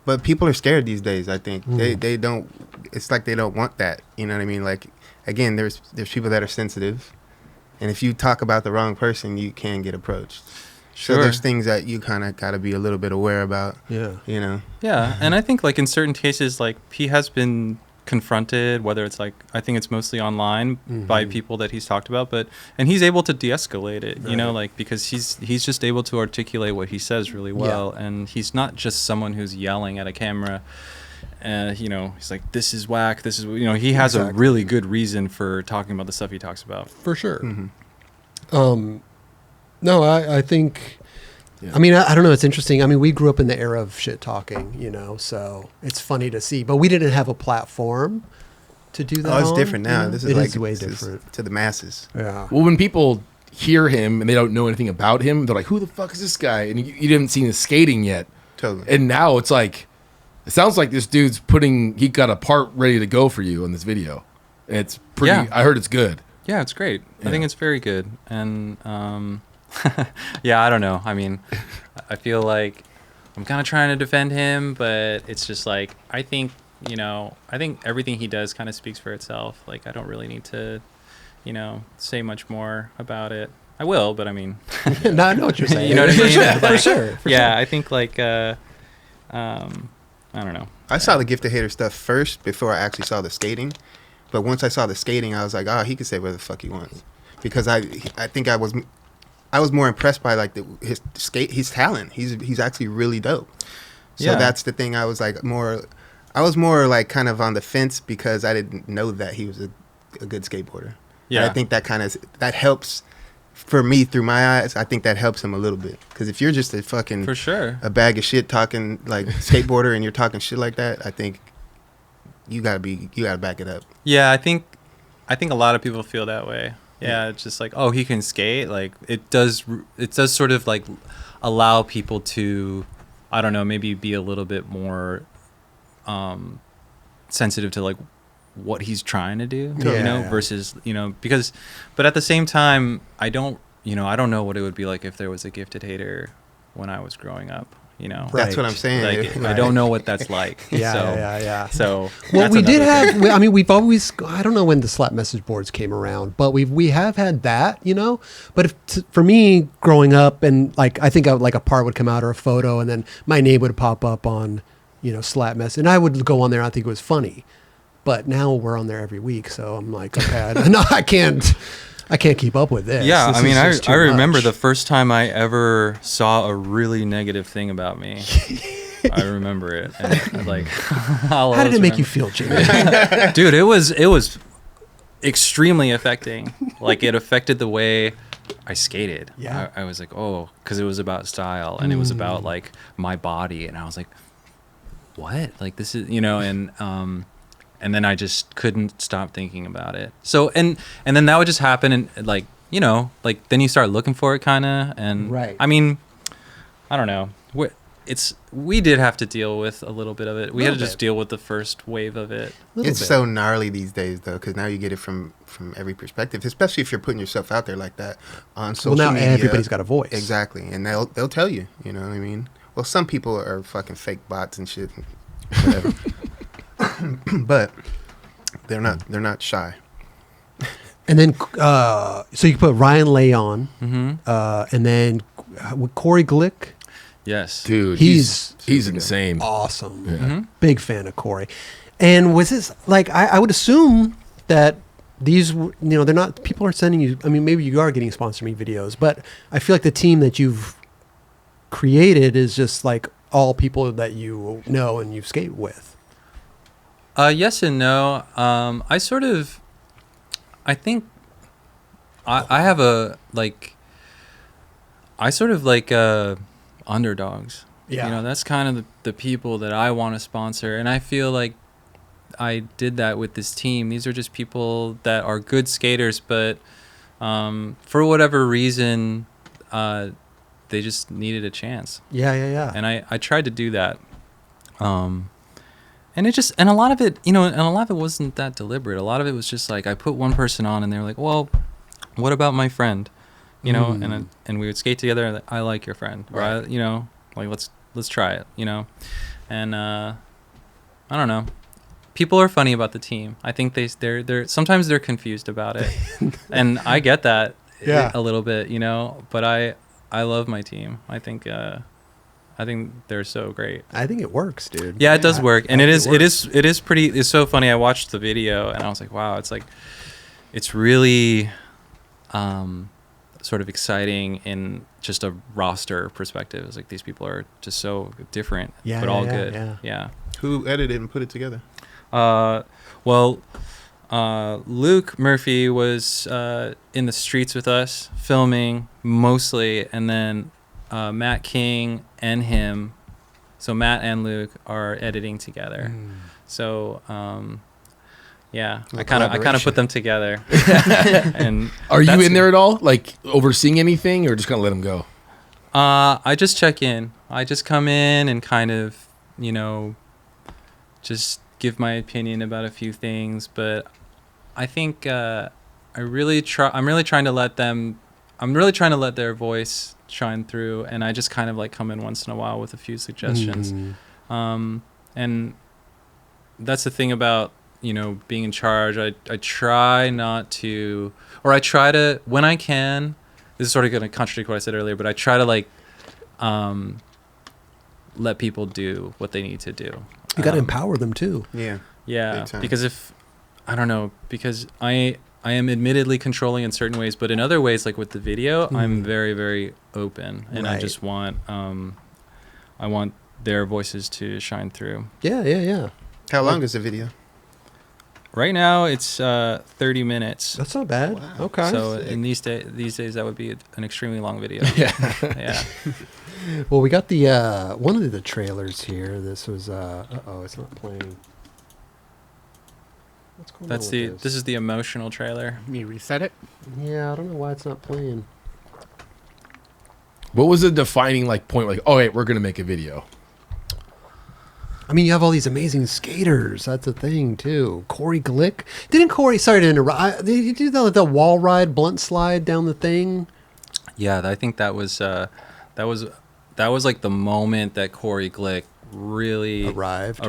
But people are scared these days, I think. They don't, it's like they don't want that. You know what I mean? Like, again, there's people that are sensitive. And if you talk about the wrong person, you can get approached. Sure. So there's things that you kind of got to be a little bit aware about. Yeah. You know? Yeah. And I think, like, in certain cases, like, he has been confronted, whether it's, like, I think it's mostly online by people that he's talked about, and he's able to de-escalate it, you know, like, because he's just able to articulate what he says really well. And he's not just someone who's yelling at a camera. You know, he's like, this is whack, this is, you know, he has a really good reason for talking about the stuff he talks about. For sure. No, I think, I mean, I don't know. It's interesting. I mean, we grew up in the era of shit talking, you know, so it's funny to see, but we didn't have a platform to do that. Oh, it's different now. You know? This is way different to the masses. Yeah. Well, when people hear him and they don't know anything about him, they're like, who the fuck is this guy? And you didn't see his skating yet. Totally. And now it's like, it sounds like this dude's he got a part ready to go for you in this video. And it's pretty, I heard it's good. Yeah, it's great. Yeah. I think it's very good. And, yeah, I don't know. I mean, I feel like I'm kind of trying to defend him, but it's just like, I think you know, I think everything he does kind of speaks for itself. Like, I don't really need to, you know, say much more about it. I will, but I mean, No, I know what you're saying. You know what I mean? For sure. yeah, I think like, I don't know. I saw the Gifted Hater stuff first before I actually saw the skating. But once I saw the skating, I was like, oh, he can say whatever the fuck he wants. Because I think I was more impressed by like his talent. He's actually really dope. So Yeah. that's the thing. I was more like kind of on the fence because I didn't know that he was a good skateboarder. Yeah. And I think that helps for me through my eyes. I think that helps him a little bit. Because if you're just For sure. a bag of shit talking like skateboarder and you're talking shit like that, I think you gotta back it up. Yeah, I think a lot of people feel that way. Yeah, it's just like, oh, he can skate. Like it does sort of like allow people to, I don't know, maybe be a little bit more sensitive to like what he's trying to do, you know, versus, you know, but at the same time, I don't know what it would be like if there was a Gifted Hater when I was growing up. You know, That's what I'm saying. like Right. I don't know what that's like. Yeah. So Well, that's we did another thing. have. I mean, we've always. I don't know when the slap message boards came around, but we have had that, you know. But for me, growing up, and like I think like a part would come out or a photo, and then my name would pop up on, you know, slap mess, and I would go on there. And I think it was funny, but now we're on there every week, so I'm like, okay, no, I can't keep up with this. Yeah, This I mean, is just I too remember much. the first time I ever saw a really negative thing about me. I remember it. And like, How did it make you feel, Jimmy? dude? It was extremely affecting. Like, it affected the way I skated. Yeah. I was like, oh, because it was about style and it was about like my body, and I was like, what? Like, this is, you know, and then I just couldn't stop thinking about it. So and then that would just happen, and like, you know, like then you start looking for it kind of, and Right. I mean, I don't know. We did have to deal with a little bit of it. We had to just deal with the first wave of it. Little It's bit. so gnarly these days, though, because now you get it from every perspective, especially if you're putting yourself out there like that on social Well, now media. everybody's got a voice. Exactly, and they'll tell you. You know what I mean? Well, some people are fucking fake bots and shit, whatever. But they're not shy. And then, so you put Ryan Lay on, Mm-hmm. and then with Corey Glick. Yes. Dude, He's he's insane. awesome. Yeah. Mm-hmm. Big fan of Corey. And was this like I would assume that these, you know, they're not, people are sending you, I mean, maybe you are getting sponsor me videos, but I feel like the team that you've created is just like all people that you know and you skate with. Yes and no. I think I have a like. I sort of like underdogs. Yeah. You know, that's kind of the people that I want to sponsor, and I feel like I did that with this team. These are just people that are good skaters, but for whatever reason, they just needed a chance. Yeah. And I tried to do that. And it just, and a lot of it, you know, and a lot of it wasn't that deliberate. A lot of it was just like, I put one person on and they were like, well, what about my friend? You know, and we would skate together. And I like your friend, or Right. you know, like let's try it, you know, and I don't know. People are funny about the team. I think they're sometimes they're confused about it, and I get that Yeah. a little bit, you know. But I love my team. I think they're so great. I think it works, dude. Yeah, it does work, and I it think is pretty. It's so funny. I watched the video and I was like, wow, it's really, sort of exciting in just a roster perspective. It's like these people are just so different, Yeah, but all yeah, good. yeah. Who edited and put it together? Luke Murphy was in the streets with us filming mostly, and then Matt King and him. So Matt and Luke are editing together. So yeah, I kind of put them together. And Are you that's- in there at all, like overseeing anything, or just gonna let him go? I just check in. I just come in and kind of, you know, just give my opinion about a few things. But I think I'm really trying to let their voice shine through, and I just kind of like come in once in a while with a few suggestions. And that's the thing about, being in charge. I try not to, or I try to, when I can, this is sort of going to contradict what I said earlier, but I try to let people do what they need to do. You got to empower them too. Yeah. Yeah, Big time. because because I am admittedly controlling in certain ways, but in other ways, like with the video, I'm very, very open, and I just want I want their voices to shine through. Yeah. How long is the video? Right now, it's 30 minutes. That's not bad. Wow. Okay. So in these days, that would be an extremely long video. Yeah. Well, we got the one of the trailers here. This was it's not playing. What's going That's on with this is the emotional trailer. Let me reset it. Yeah, I don't know why it's not playing. What was the defining point? Oh, wait, we're gonna make a video. I mean, you have all these amazing skaters. That's a thing too. Corey Glick. Didn't Corey? Sorry to interrupt. Did you do the wall ride, blunt slide down the thing? Yeah, I think that was like the moment that Corey Glick really Arrived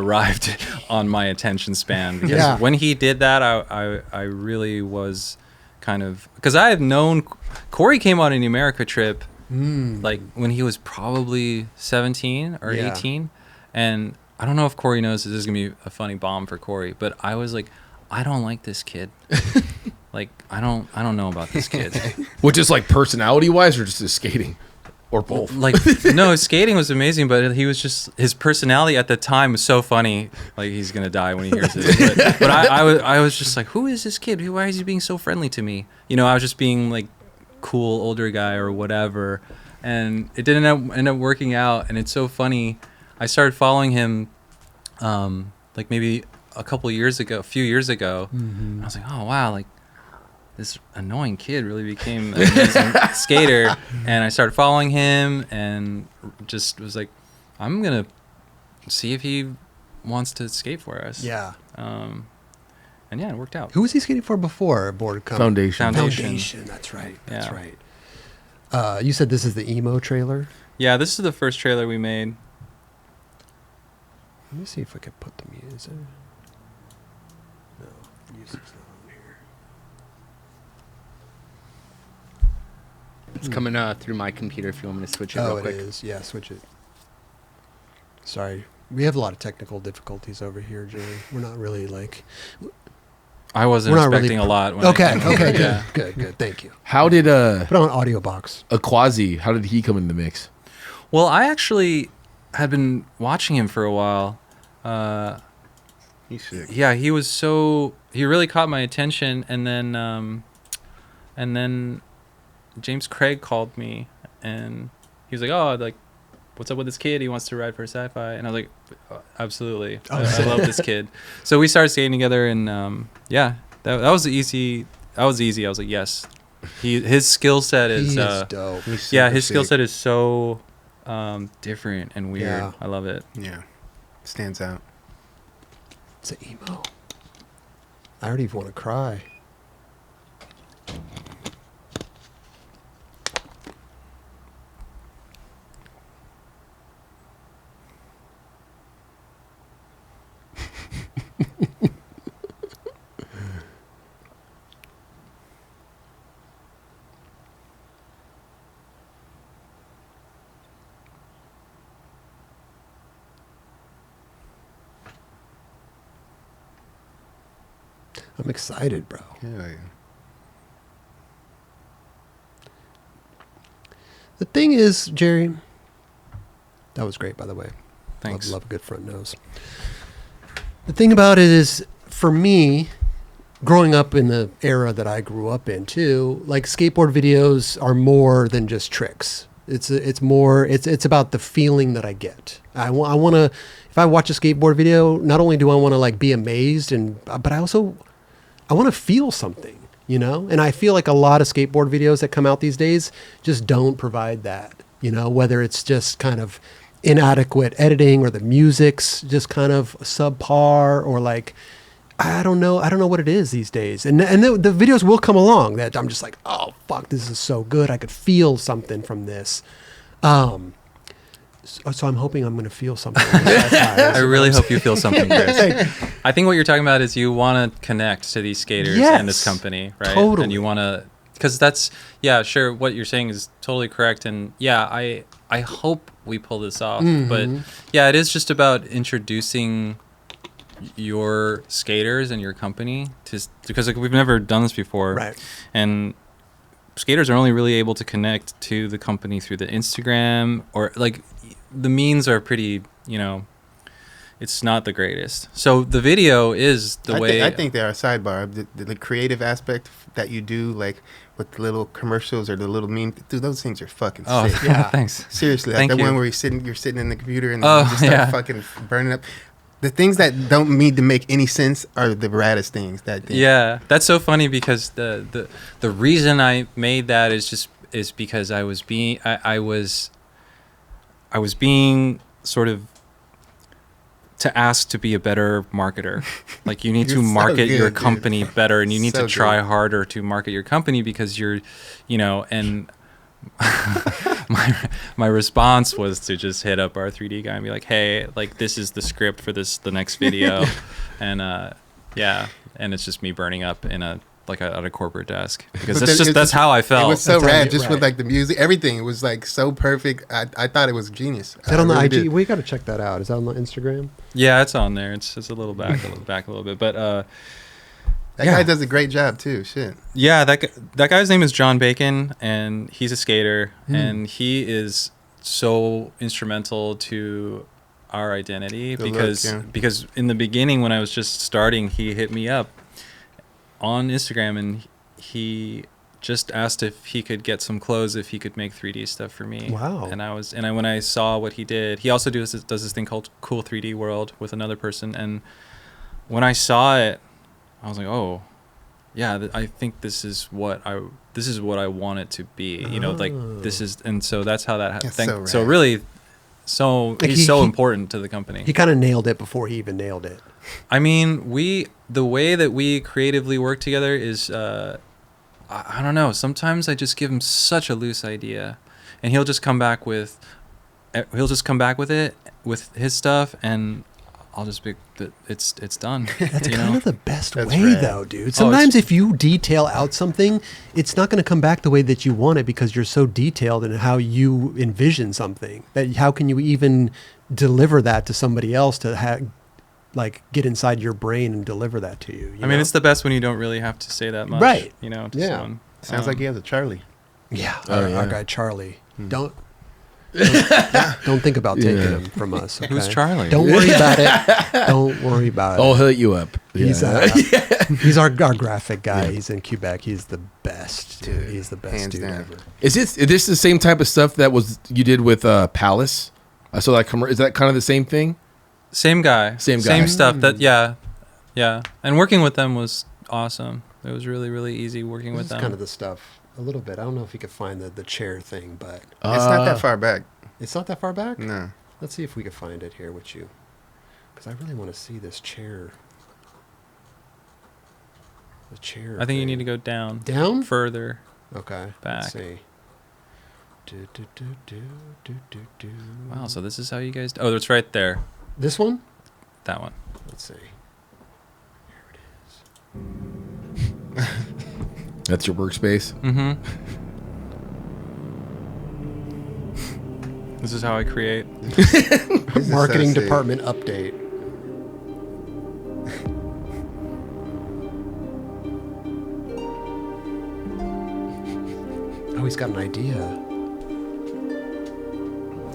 on my attention span, because when he did that, I really was kind of, because I have known Corey came on an America trip like when he was probably 17 or 18, and I don't know if Corey knows that this is gonna be a funny bomb for Corey, but I was like, I don't like this kid. Like I don't know about this kid. Which is personality wise or just his skating? Or both. No, his skating was amazing, but he was just, his personality at the time was so funny. Like he's gonna die when he hears this. But I was just like, who is this kid? Why is he being so friendly to me? I was just being like cool older guy or whatever, and it didn't end up working out. And it's so funny. I started following him, maybe a few years ago. And I was like, oh wow, like this annoying kid really became an amazing skater. And I started following him and just was like, I'm gonna see if he wants to skate for us. Yeah. And yeah, it worked out. Who was he skating for before Board Company? Foundation. That's right. Yeah. Right. You said this is the emo trailer. Yeah, this is the first trailer we made. Let me see if I can put the music. No, music's not on here. It's coming through my computer if you want me to switch it real quick. Oh, it is. Yeah, switch it. Sorry. We have a lot of technical difficulties over here, Jerry. We're not really I wasn't expecting a lot. When Okay, I good, good. Thank you. How did Put on audio box. Akwsi, how did he come in the mix? Well, I actually had been watching him for a while. He's sick. Yeah, he really caught my attention, and then James Craig called me, and he was like, "Oh, like, what's up with this kid? He wants to ride for Sci-Fi." And I was like, "Absolutely, I love this kid." So we started skating together, and that was easy. That was easy. I was like, "Yes." His skill set is dope. He's yeah, super his skill sick. set is so different and weird. Yeah. I love it. Yeah, stands out. It's an emo. I already want to cry. I'm excited, bro. Hell yeah. The thing is, Jerry, that was great, by the way. Thanks. Love a good front nose. The thing about it is, for me, growing up in the era that I grew up in too, like skateboard videos are more than just tricks. It's more. It's about the feeling that I get. I want to. If I watch a skateboard video, not only do I want to like be amazed, but I also I want to feel something, you know? And I feel like a lot of skateboard videos that come out these days just don't provide that, you know, whether it's just kind of inadequate editing or the music's just kind of subpar or like, I don't know what it is these days. And the videos will come along that I'm just like, oh, fuck, this is so good. I could feel something from this. So I'm hoping I'm going to feel something. I I really hope you feel something, Chris. I think what you're talking about is you want to connect to these skaters and this Yes, company, right? totally. And you want to, because that's, yeah, sure. What you're saying is totally correct. And yeah, I hope we pull this off. But yeah, it is just about introducing your skaters and your company because like, we've never done this before. Right. And skaters are only really able to connect to the company through the Instagram, or like the means are pretty, it's not the greatest. So the video is the way. I think they are a sidebar. The creative aspect that you do, like with the little commercials or the little meme, dude, those things are fucking sick. Yeah. Thanks. Seriously, like Thank the you. one where you're sitting in the computer and Oh, you just start yeah. fucking burning up. The things that don't need to make any sense are the raddest things. Yeah, that's so funny because the reason I made that is because I was being sort of to ask to be a better marketer. Like you need You're to so market good, your dude. company better, and you need So to try good. harder to market your company because you're, and my response was to just hit up our 3D guy and be like, hey, like this is the script for the next video, and and it's just me burning up in at a corporate desk because But then that's how I felt. It was so That's how rad, you- just with right. like the music, everything. It was like so perfect. I thought it was genius. Is that on the I IG? really did. We got to check that out. Is that on the Instagram? Yeah, it's on there. It's a little back, a little bit, but That yeah. guy does a great job too. Shit. yeah, that guy's name is John Bacon, and he's a skater, and he is so instrumental to our identity Good luck, because yeah. because in the beginning when I was just starting, he hit me up on Instagram and he just asked if he could get some clothes, if he could make 3D stuff for me. Wow. And when I saw what he did, he also does this thing called Cool 3D World with another person, and when I saw it, I was like, oh, yeah, I think this is what I want it to be. Like this is, and so that's how that That's happened. so So rad. really, Like he's so he- important to the company. He kind of nailed it before he even nailed it. I mean, the way that we creatively work together is, I don't know. Sometimes I just give him such a loose idea, and he'll just come back with it with his stuff, and I'll just be, it's done. That's kind of the best That's way, rad. though, dude. Sometimes if you detail out something, it's not going to come back the way that you want it because you're so detailed in how you envision something. That how can you even deliver that to somebody else to get inside your brain and deliver that to you? I mean, it's the best when you don't really have to say that much, Right. To Yeah. someone. Sounds like he has a Charlie. yeah. Oh, Our yeah. guy Charlie. Don't think about taking him from us. Okay? Who's Charlie? Don't worry about it. Don't worry about I'll it. hit you up. He's Yeah. he's our graphic guy. He's in Quebec. He's the best. Dude. He's the best Hands dude down. ever. Is this the same type of stuff that you did with Palace? I saw that. Is that kind of the same thing? Same guy. Same guy. Same stuff. Yeah. And working with them was awesome. It was really, really easy working This with is them. kind of the stuff. A little bit. I don't know if you could find the chair thing, but It's not that far back. it's not that far back. No. Let's see if we can find it here with you, because I really want to see this chair. The chair. I think you thing. need to go down. Down. Further. Okay. Back. Let's see. Do, do, do, do, do, do, do. Wow, so this is how you guys... Oh, it's right there. This one. That one. Let's see. That's your workspace. Mm-hmm. This is how I create. This is Marketing so sick. department update. Oh, he's got an idea.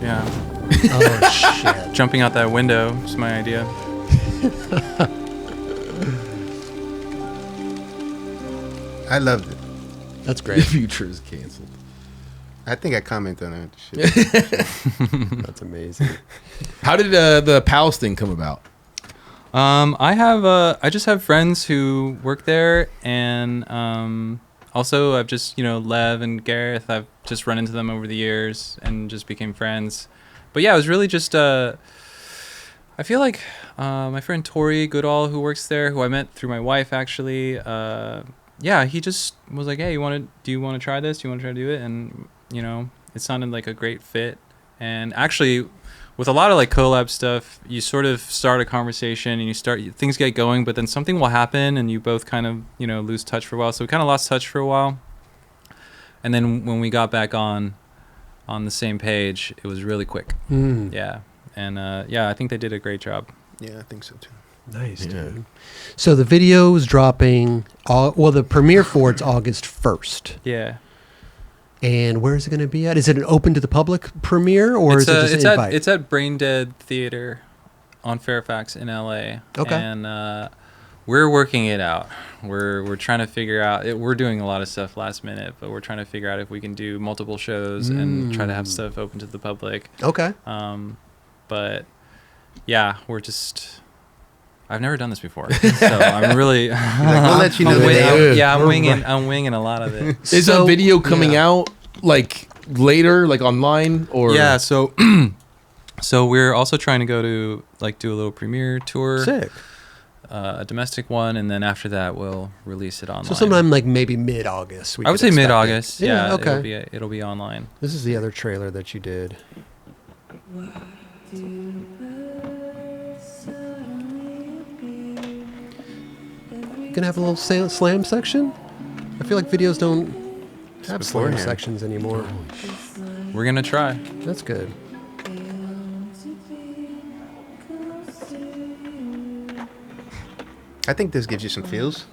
Yeah. Oh shit. Jumping out that window is my idea. I loved it. That's The great. future is canceled. I think I commented on it. Shit. That's amazing. How did the Palace thing come about? I just have friends who work there, and also I've just Lev and Gareth. I've just run into them over the years and just became friends. But yeah, it was really just I feel like my friend Tori Goodall, who works there, who I met through my wife actually. Yeah, he just was like, hey, do you want to try this? Do you want to try to do it? And it sounded like a great fit. And actually, with a lot of like collab stuff, you sort of start a conversation and things get going, but then something will happen and you both kind of, lose touch for a while. So we kind of lost touch for a while. And then when we got back on the same page, it was really quick. Yeah. And I think they did a great job. Yeah, I think so too. Nice, dude. So the video is dropping, the premiere for it's August 1st. Yeah. And where is it going to be at? Is it an open to the public premiere or is it just an invite? It's at Brain Dead Theater on Fairfax in LA. Okay. And we're working it out. We're trying to figure out. We're doing a lot of stuff last minute, but we're trying to figure out if we can do multiple shows and try to have stuff open to the public. Okay. But yeah, I've never done this before, so I'm really. We'll let you know. I'm winging a lot of it. Is a video coming out like later, like online, or yeah? So we're also trying to go to do a little premiere tour. Sick. A domestic one, and then after that we'll release it online. So sometime like maybe mid-August. I would say mid-August. Yeah. Okay. It'll be online. This is the other trailer that you did. Gonna have a little slam section. I feel like videos don't have slam beforehand. sections anymore. We're gonna try. That's good. I think this gives you some feels.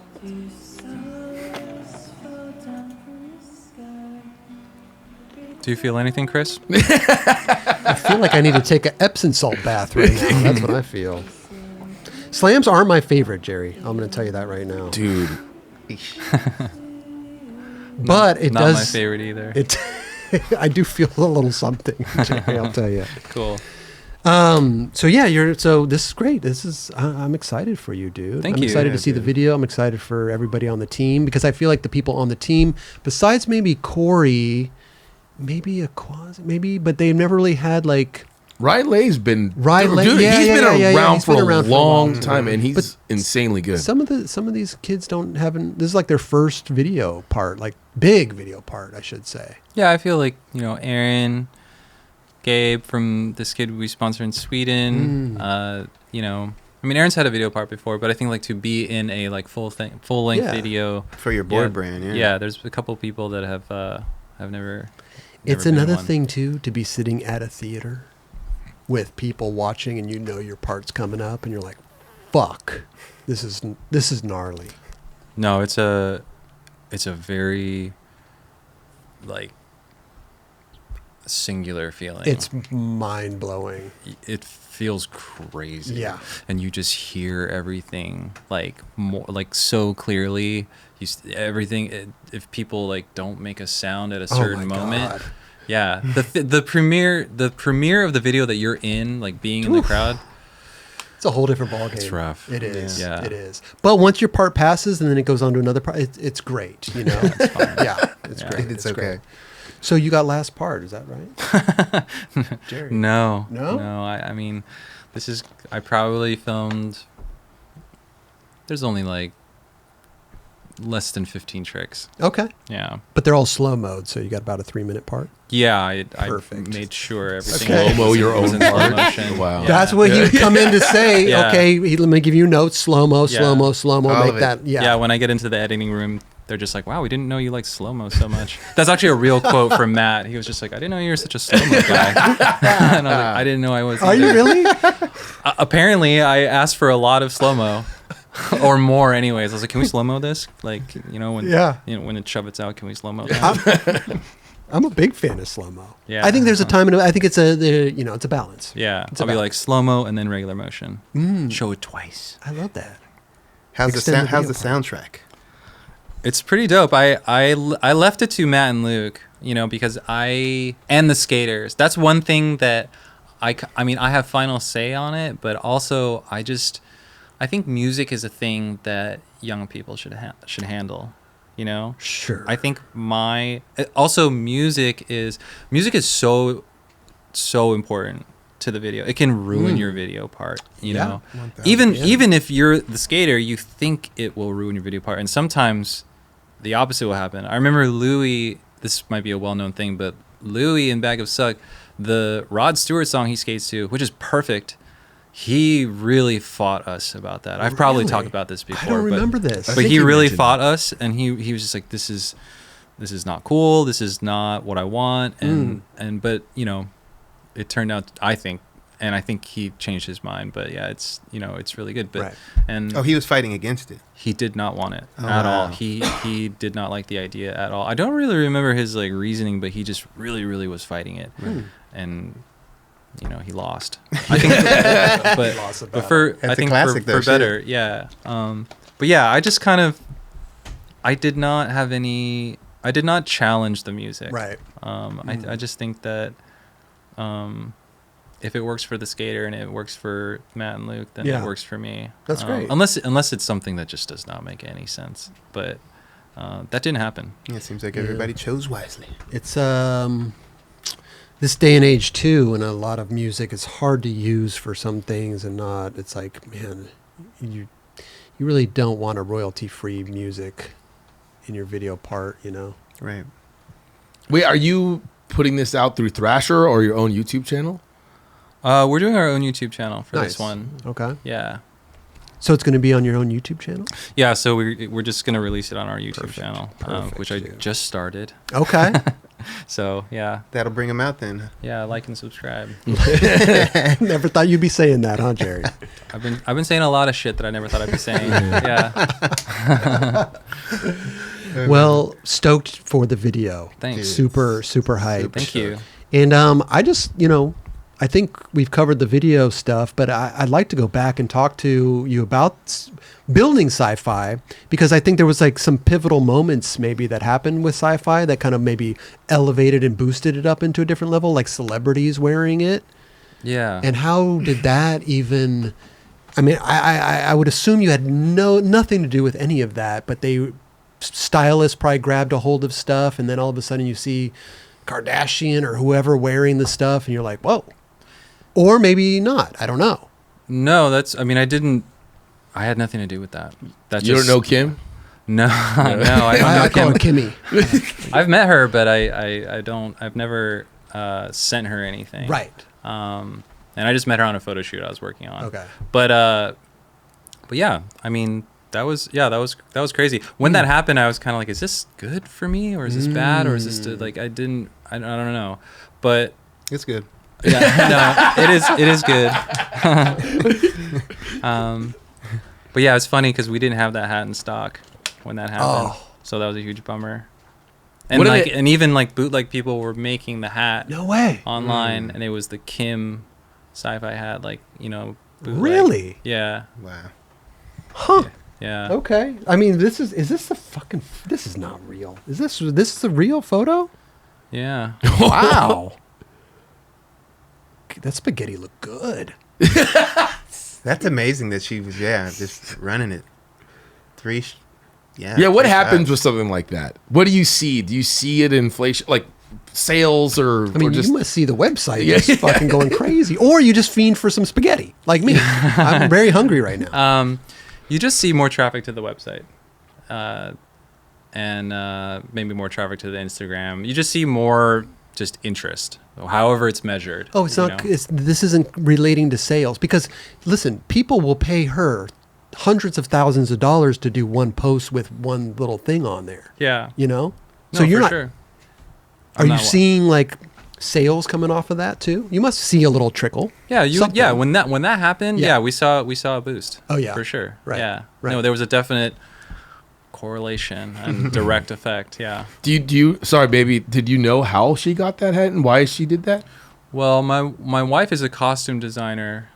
Do you feel anything, Chris? I feel like I need to take an Epsom salt bath right now. That's what I feel. Slams aren't my favorite, Jerry. I'm going to tell you that right now. dude? But it Not does. my favorite either. I do feel a little something, Jerry. I'll tell you. Cool. So yeah, so this is great. I'm excited for you, dude. Thank I'm you. excited Yeah, to see the dude. video. I'm excited for everybody on the team because I feel like the people on the team, besides maybe Corey, maybe Akwsi, but they've never really had like. Riley's been Riley- dude, yeah, he's yeah, been yeah, yeah, around he's for been a around for a long long time, and he's But insanely good. Some of these kids haven't. This is like their first video part, like big video part, I should say. Yeah, I feel like Aaron, Gabe from this kid we sponsor in Sweden. I mean, Aaron's had a video part before, but I think like to be in a like full length Yeah. video For your board brand, yeah. Yeah, there's a couple people that have never. It's been in another one. thing too to be sitting at a theater with people watching, and your part's coming up, and you're like, "Fuck, this is gnarly." No, it's a very like singular feeling. It's mind blowing. It feels crazy. Yeah. And you just hear everything like more like so clearly. Everything. If people like don't make a sound at a certain moment. God. Yeah. The premiere of the video that you're in, like being in the crowd. It's a whole different ballgame. It's rough. It is. Yeah. It is. But once your part passes and then it goes on to another part, it's great. It's fine. Yeah, it's Yeah. great. It's okay. great. So you got last part, is that right? Jerry. No. No? No. I mean, I probably filmed. There's only like less than 15 tricks. Okay. Yeah. But they're all slow mode, so you got about a 3-minute part. Yeah, I Perfect. made sure everything Okay. Slow-mo your was own in slow part? motion. Wow. Yeah. That's what he would come in to say. Yeah. Okay, let me give you notes. Slow-mo, Yeah. slow-mo, slow-mo. All Make of it. that. Yeah. Yeah, when I get into the editing room, they're just like, "Wow, we didn't know you like slow-mo so much." That's actually a real quote from Matt. He was just like, "I didn't know you were such a slow-mo guy." And I was like, "I didn't know I was." Are you either." really? Apparently, I asked for a lot of slow-mo. Or more, anyways. I was like, "Can we slow mo this? Like, when when it shovels out, can we slow mo that?" I'm a big fan of slow-mo. Yeah. I think there's a time and I think it's a balance. Yeah, It's I'll be about- like slow mo and then regular motion. Show it twice. I love that. How's Extend the how's the video soundtrack? It's pretty dope. I left it to Matt and Luke, because and the skaters. That's one thing that I mean, I have final say on it, but also I think music is a thing that young people should handle, Sure. I think also music is so important to the video. It can ruin your video part, Yeah. 1000%. even if you're the skater, you think it will ruin your video part, and sometimes the opposite will happen. I remember Louis. This might be a well-known thing, but Louis in Bag of Suck, The Rod Stewart song he skates to, which is perfect. He really fought us about that. I've probably Really? talked about this before. I don't remember this. I But think he you really mentioned fought us, and he was just like, this is not cool. This is not what I want. But you know, it turned out, I think he changed his mind. But yeah, it's really good. But Right. and Oh, he was fighting against it. he did not want it Oh, at all. wow. He did not like the idea at all. I don't really remember his like reasoning, but he just really, really was fighting it, and he lost. I think, but for That's I a think classic, for though, better, yeah. But yeah, I just kind of, I did not challenge the music. Right. I just think that, if it works for the skater and it works for Matt and Luke, then Yeah. it works for me. That's great. Unless it's something that just does not make any sense. But that didn't happen. Yeah, it seems like everybody chose wisely. It's this day and age too, and a lot of music is hard to use for some things and not. It's like, man, you really don't want a royalty-free music in your video part, Right. Wait, are you putting this out through Thrasher or your own YouTube channel? We're doing our own YouTube channel for Nice. this one. Okay. Yeah. So it's going to be on your own YouTube channel? Yeah, so we're just going to release it on our YouTube Perfect. channel, Perfect, which I dude. just started. Okay. So, yeah. That'll bring him out then. Yeah, like and subscribe. Never thought you'd be saying that, huh, Jerry? I've been saying a lot of shit that I never thought I'd be saying. Yeah. Well, stoked for the video. Thanks. Super hyped. Thank you. And I just, I think we've covered the video stuff, but I'd like to go back and talk to you about building Sci-Fi, because I think there was like some pivotal moments maybe that happened with Sci-Fi that kind of maybe elevated and boosted it up into a different level, like celebrities wearing it. Yeah. And how did that even? I mean, I would assume you had nothing to do with any of that, but stylists probably grabbed a hold of stuff, and then all of a sudden you see Kardashian or whoever wearing the stuff, and you're like, whoa. Or maybe not. I don't know. No, I had nothing to do with that. You don't know Kim? No, no, I don't I know call her Kim. Kimmy. I've met her, but I've never sent her anything. Right. And I just met her on a photo shoot I was working on. Okay. But yeah, I mean, that was crazy. When that happened, I was kind of like, is this good for me, or is this bad, or is this like I don't know, but It's good. yeah, no, it is good. But yeah, it's funny because we didn't have that hat in stock when that happened, so that was a huge bummer. And What did like, it- and even like bootleg people were making the hat No way. online, and it was the Kim Sci-Fi hat, like bootleg. Really? Yeah, Wow. Huh. yeah. Okay. I mean, this is not real. Is this the real photo? Yeah. Wow. That spaghetti looked good. That's amazing that she was, just running it. Yeah, what three happens shots. with something like that? What do you see? Do you see it in inflation, like sales, or I mean, just you must see the website Yeah. just fucking going crazy. Or you just fiend for some spaghetti, like me. I'm very hungry right now. You just see more traffic to the website, and maybe more traffic to the Instagram. You just see more just interest, however it's measured. Oh, it's you not. know? This isn't relating to sales, because listen, people will pay her hundreds of thousands of dollars to do one post with one little thing on there. Yeah. So No, you're for not. sure. Are I'm you not- seeing like sales coming off of that too? You must see a little trickle. Yeah, Something. when that happened, Yeah. yeah, we saw a boost. Oh, yeah. For sure. Right, Yeah. right. No, there was a definite correlation and direct effect. Yeah. do you sorry baby, did you know how she got that hat and why she did that? Well, my wife is a costume designer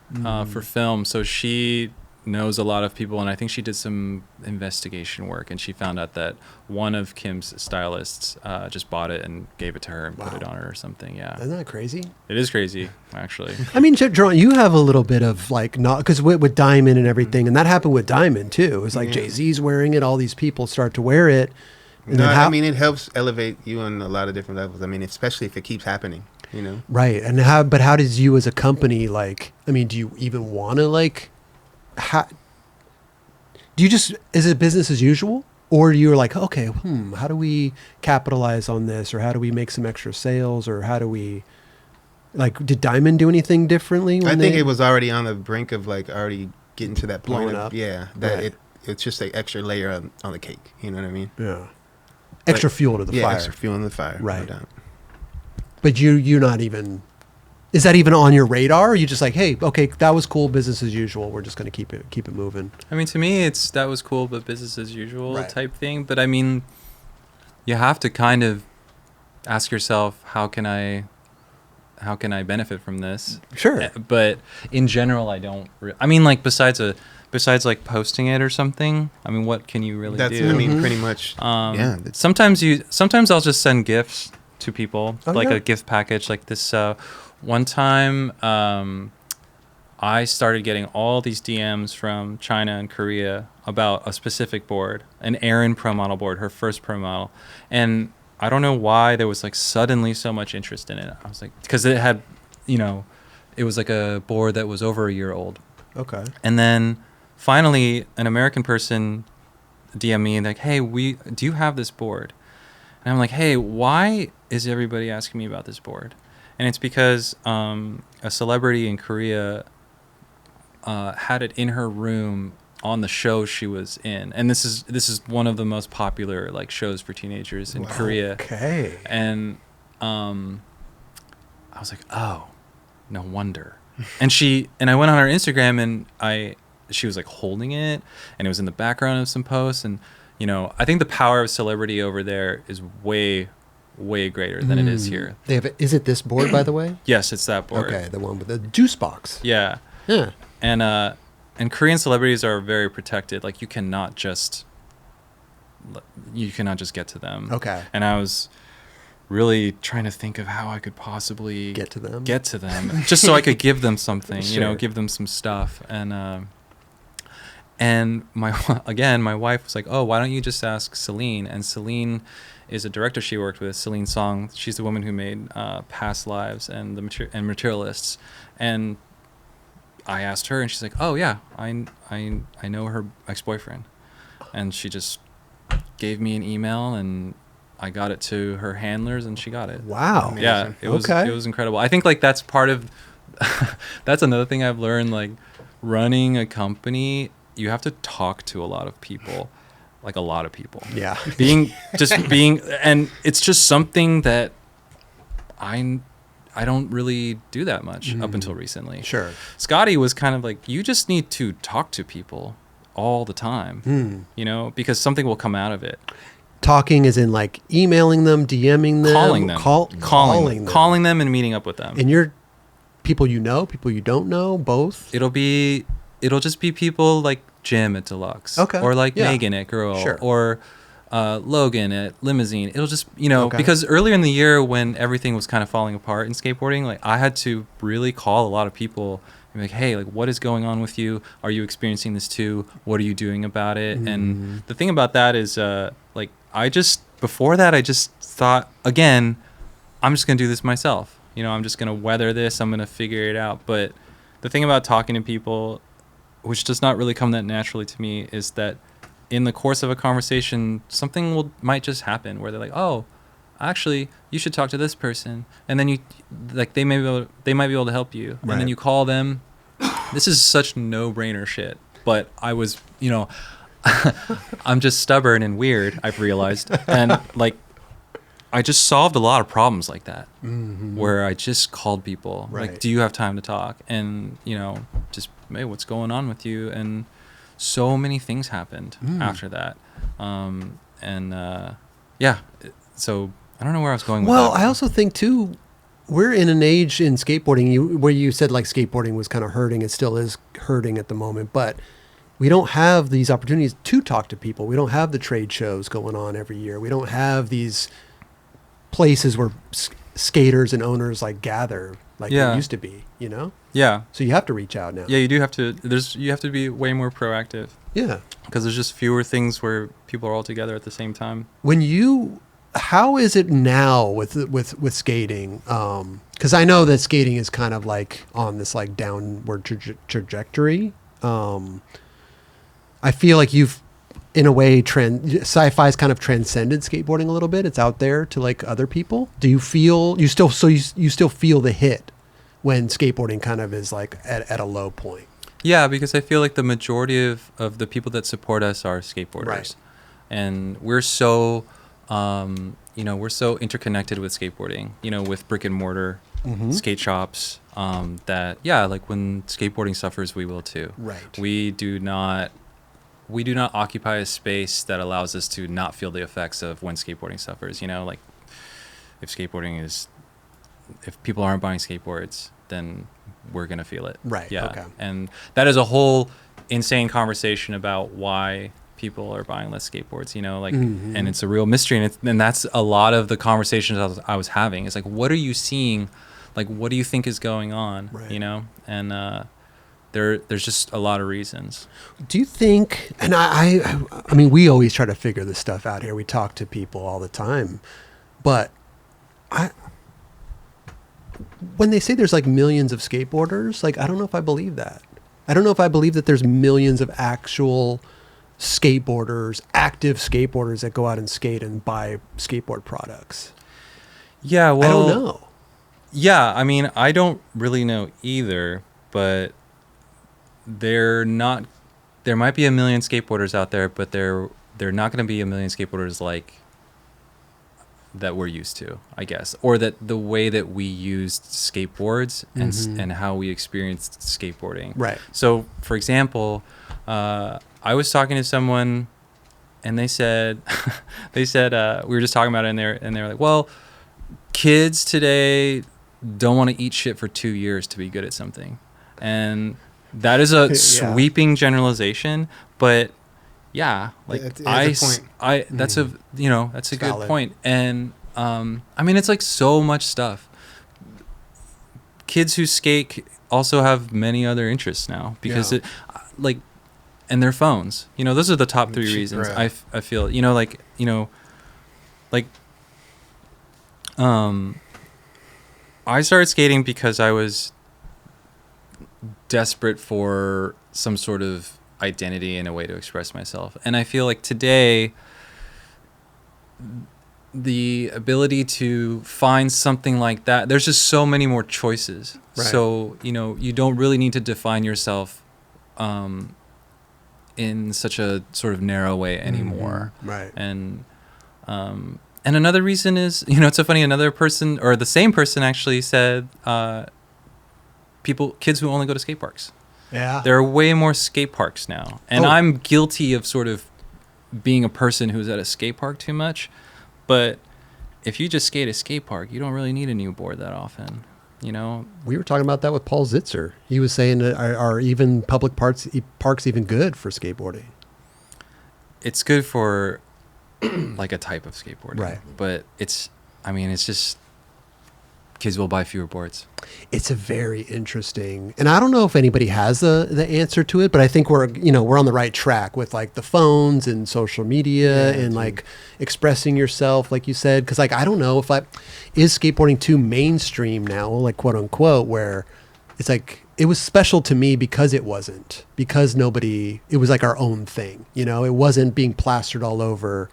for film, so she knows a lot of people, and I think she did some investigation work, and she found out that one of Kim's stylists just bought it and gave it to her and put it on her or something. Yeah. Isn't that crazy? It is crazy, actually. I mean, Jerron, you have a little bit of like, not because with Diamond and everything, and that happened with Diamond too. It's like Jay-Z's wearing it, all these people start to wear it. And No, then how, I mean, it helps elevate you on a lot of different levels. I mean, especially if it keeps happening, right? And how does you as a company, like, I mean, do you even want to like, do you just, is it business as usual? Or you're like, okay, how do we capitalize on this? Or how do we make some extra sales? Or how do we, Like, did Diamond do anything differently? I think it was already on the brink of like already getting to that point Blowing of up. yeah, that Right. it's just an extra layer on the cake. You know what I mean? Yeah. Extra fuel to the yeah, fire. extra fuel in the fire. Right. No doubt. But you're not even. Is that even on your radar? Or are you just like, hey, okay, that was cool, business as usual. We're just gonna keep it moving. I mean, to me, it's that was cool, but business as usual Right. type thing. But I mean, you have to kind of ask yourself, how can I benefit from this? Sure. But in general, I don't. I mean, like besides like posting it or something. I mean, what can you really That's do? I mean, pretty much. Yeah. that's- Sometimes I'll just send gifts to people, Oh, like yeah. a gift package, like this. One time, I started getting all these DMs from China and Korea about a specific board, an Erin Pro Model board, her first Pro Model, and I don't know why there was like suddenly so much interest in it. I was like, because it had, it was like a board that was over a year old. Okay. And then finally, an American person DM me and like, hey, do you have this board? And I'm like, hey, why is everybody asking me about this board? And it's because a celebrity in Korea had it in her room on the show she was in, and this is one of the most popular like shows for teenagers in Korea. Okay. And I was like, oh, no wonder. And I went on her Instagram and she was like holding it, and it was in the background of some posts, and I think the power of celebrity over there is way greater than it is here. They have. Is it this board, by the way? Yes, it's that board. Okay, the one with the juice box. Yeah. Yeah. And Korean celebrities are very protected. Like you cannot just get to them. Okay. And I was really trying to think of how I could possibly Get to them. just so I could give them something, Sure. give them some stuff. And my wife was like, oh, why don't you just ask Celine? And Celine is a director she worked with, Celine Song. She's the woman who made Past Lives and Materialists. And I asked her, and she's like, oh yeah, I know her ex-boyfriend. And she just gave me an email, and I got it to her handlers, and she got it. Wow. Amazing. Yeah, it Okay. was incredible. I think like that's part of that's another thing I've learned, like running a company, you have to talk to a lot of people, like a lot of people. Yeah. being and it's just something that I don't really do that much up until recently. Sure. Scotty was kind of like, you just need to talk to people all the time, because something will come out of it. Talking is in like emailing them, DMing them, Calling them. calling them, and meeting up with them. and you're people you know, people you don't know, both. It'll just be people like Jim at Deluxe, Okay. or like Yeah. Megan at Girl, Sure. or Logan at Limousine. It'll just Okay. because earlier in the year when everything was kind of falling apart in skateboarding, like I had to really call a lot of people and be like, hey, like what is going on with you? Are you experiencing this too? What are you doing about it? And the thing about that is like before that I just thought, again, I'm just gonna do this myself. I'm just gonna weather this. I'm gonna figure it out. But the thing about talking to people, which does not really come that naturally to me, is that in the course of a conversation, something might just happen where they're like, oh, actually, you should talk to this person. And then they might be able to help you. And Right. then you call them. This is such no-brainer shit. But I was, I'm just stubborn and weird, I've realized. And like, I just solved a lot of problems like that, where I just called people, Right. like, do you have time to talk? And, just, hey, what's going on with you? And so many things happened after that. Yeah, so I don't know where I was going with Well, that. I also think too, we're in an age in skateboarding where you said like skateboarding was kind of hurting. It still is hurting at the moment, but we don't have these opportunities to talk to people. We don't have the trade shows going on every year. We don't have these places where skaters and owners like gather like Yeah. they used to be, Yeah. So you have to reach out now. Yeah, you do have to, you have to be way more proactive, Yeah. because there's just fewer things where people are all together at the same time. How is it now with skating? Because I know that skating is kind of like on this like downward trajectory. I feel like you've, in a way, sci-fi's kind of transcended skateboarding a little bit. It's out there to like other people. Do you feel you still feel the hit when skateboarding kind of is like at a low point. Yeah, because I feel like the majority of the people that support us are skateboarders. Right. And we're so, we're so interconnected with skateboarding, with brick and mortar skate shops, that, like when skateboarding suffers, we will too. Right. We do not occupy a space that allows us to not feel the effects of when skateboarding suffers, like if people aren't buying skateboards, then we're going to feel it. Right. Yeah. Okay. And that is a whole insane conversation about why people are buying less skateboards, and it's a real mystery. And that's a lot of the conversations I was having. It's like, what are you seeing? Like, what do you think is going on? Right. And there's just a lot of reasons. Do you think, and I mean, we always try to figure this stuff out here. We talk to people all the time, but when they say there's like millions of skateboarders, like, I don't know if I believe that. I don't know if I believe that there's millions of actual skateboarders, active skateboarders that go out and skate and buy skateboard products. Yeah, well, I don't know. Yeah, I mean, I don't really know either, but there might be a million skateboarders out there, but they're not going to be a million skateboarders like that we're used to, I guess, or that the way that we used skateboards and how we experienced skateboarding. Right. So, for example, I was talking to someone, and they said we were just talking about it, and they were like, well, kids today don't want to eat shit for 2 years to be good at something, and that is a sweeping generalization, but yeah, like that's a good Valid. point. And I mean, it's like so much stuff. Kids who skate also have many other interests now because and their phones. Those are the top three reasons. Right. I feel I started skating because I was desperate for some sort of identity and a way to express myself. And I feel like today, the ability to find something like that, there's just so many more choices. Right. So, you don't really need to define yourself in such a sort of narrow way anymore. Right. And another reason is, it's so funny, another person, or the same person actually said, kids who only go to skate parks. Yeah. There are way more skate parks now. And I'm guilty of sort of being a person who's at a skate park too much. But if you just skate a skate park, you don't really need a new board that often, We were talking about that with Paul Zitzer. He was saying that are even public parks even good for skateboarding? It's good for like a type of skateboarding. Right. But it's just kids will buy fewer boards. It's a very interesting, and I don't know if anybody has the answer to it, but I think we're on the right track with like the phones and social media and like expressing yourself, like you said, because like I don't know if is skateboarding too mainstream now, like quote unquote, where it's like it was special to me because it was like our own thing, it wasn't being plastered all over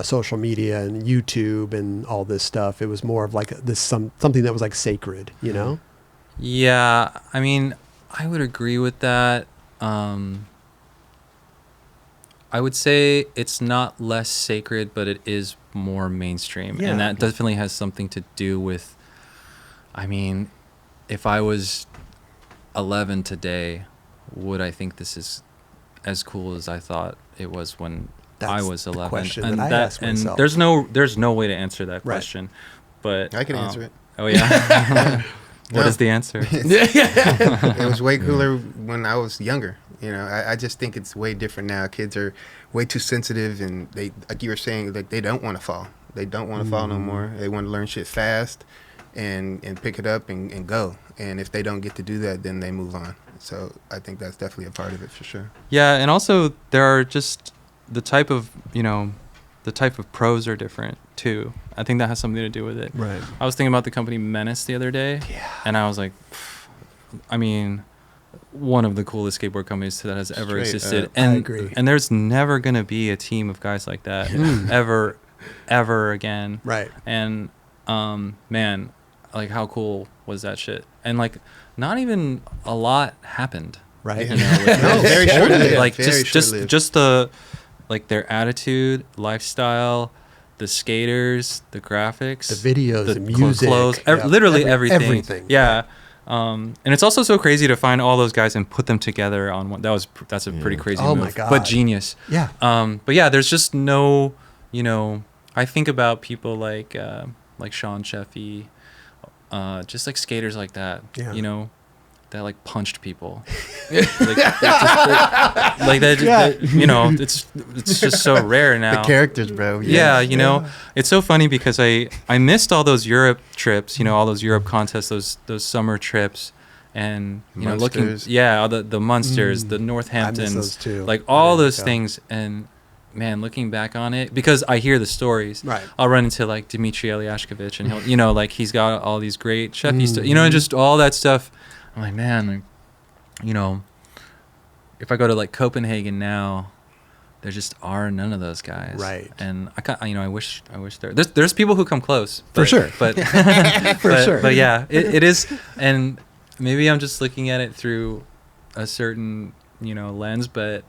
social media and YouTube and all this stuff. It was more of like something that was like sacred, Yeah, I mean, I would agree with that. I would say it's not less sacred, but it is more mainstream. Yeah. And that definitely has something to do with, if I was 11 today, would I think this is as cool as I thought it was when I was 11? Question and that I ask myself. there's no way to answer that question. But I can answer it. Oh yeah. What is the answer? It was way cooler when I was younger. I just think it's way different now. Kids are way too sensitive, and they, like you were saying, like they don't want to fall. They don't want to fall no more. They want to learn shit fast and pick it up and go. And if they don't get to do that, then they move on. So I think that's definitely a part of it for sure. Yeah, and also there are just the type of pros are different too. I think that has something to do with it. Right. I was thinking about the company Menace the other day. Yeah. And I was like, one of the coolest skateboard companies that has ever existed. And I agree. And there's never going to be a team of guys like that ever again. Right. And man, like how cool was that shit? and like not even a lot happened. Right. You know, with No, very short-lived. like Very just short-lived. the like their attitude, lifestyle, the skaters, the graphics, The videos, the music, clothes, yeah, literally everything. everything. Yeah. And it's also so crazy to find all those guys and put them together on one. That's a pretty crazy Oh move, my God. but genius. Yeah. But yeah, there's just no, you know, I think about people like Sean Sheffy, just like skaters like that, Yeah. you know, that like punched people, like that, Yeah. you know, it's just so rare now. The characters, bro. Yeah, you know, it's so funny because I missed all those Europe trips, you know, all those Europe contests, those summer trips, and you know, looking, Munsters. yeah, the Munsters, the I miss Northamptons, those too. like all There you those go. things, and man, looking back on it, because I hear the stories, Right. I'll run into like Dmitry Eliashkovich, and he'll, you know, like he's got all these great chefy stuff, you know, and just all that stuff. I'm like, man, like, you know, if I go to like Copenhagen now, there just are none of those guys, Right. And I wish there's people who come close, but, For sure. but sure. but yeah, it is, and maybe I'm just looking at it through a certain, you know, lens, but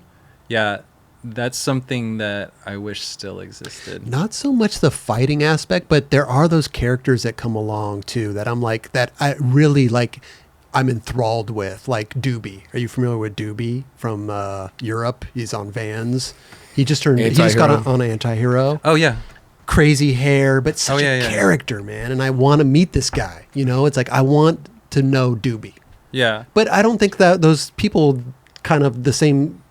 yeah, that's something that I wish still existed. Not so much the fighting aspect, but there are those characters that come along too that I'm like, that I really like, I'm enthralled with, like Doobie. Are you familiar with Doobie from Europe? He's on Vans. He just got Anti-Hero. on Anti-Hero. Oh yeah, Crazy hair, but such a yeah. character, man. And I want to meet this guy. You know, it's like, I want to know Doobie. yeah. But I don't think that those people kind of the same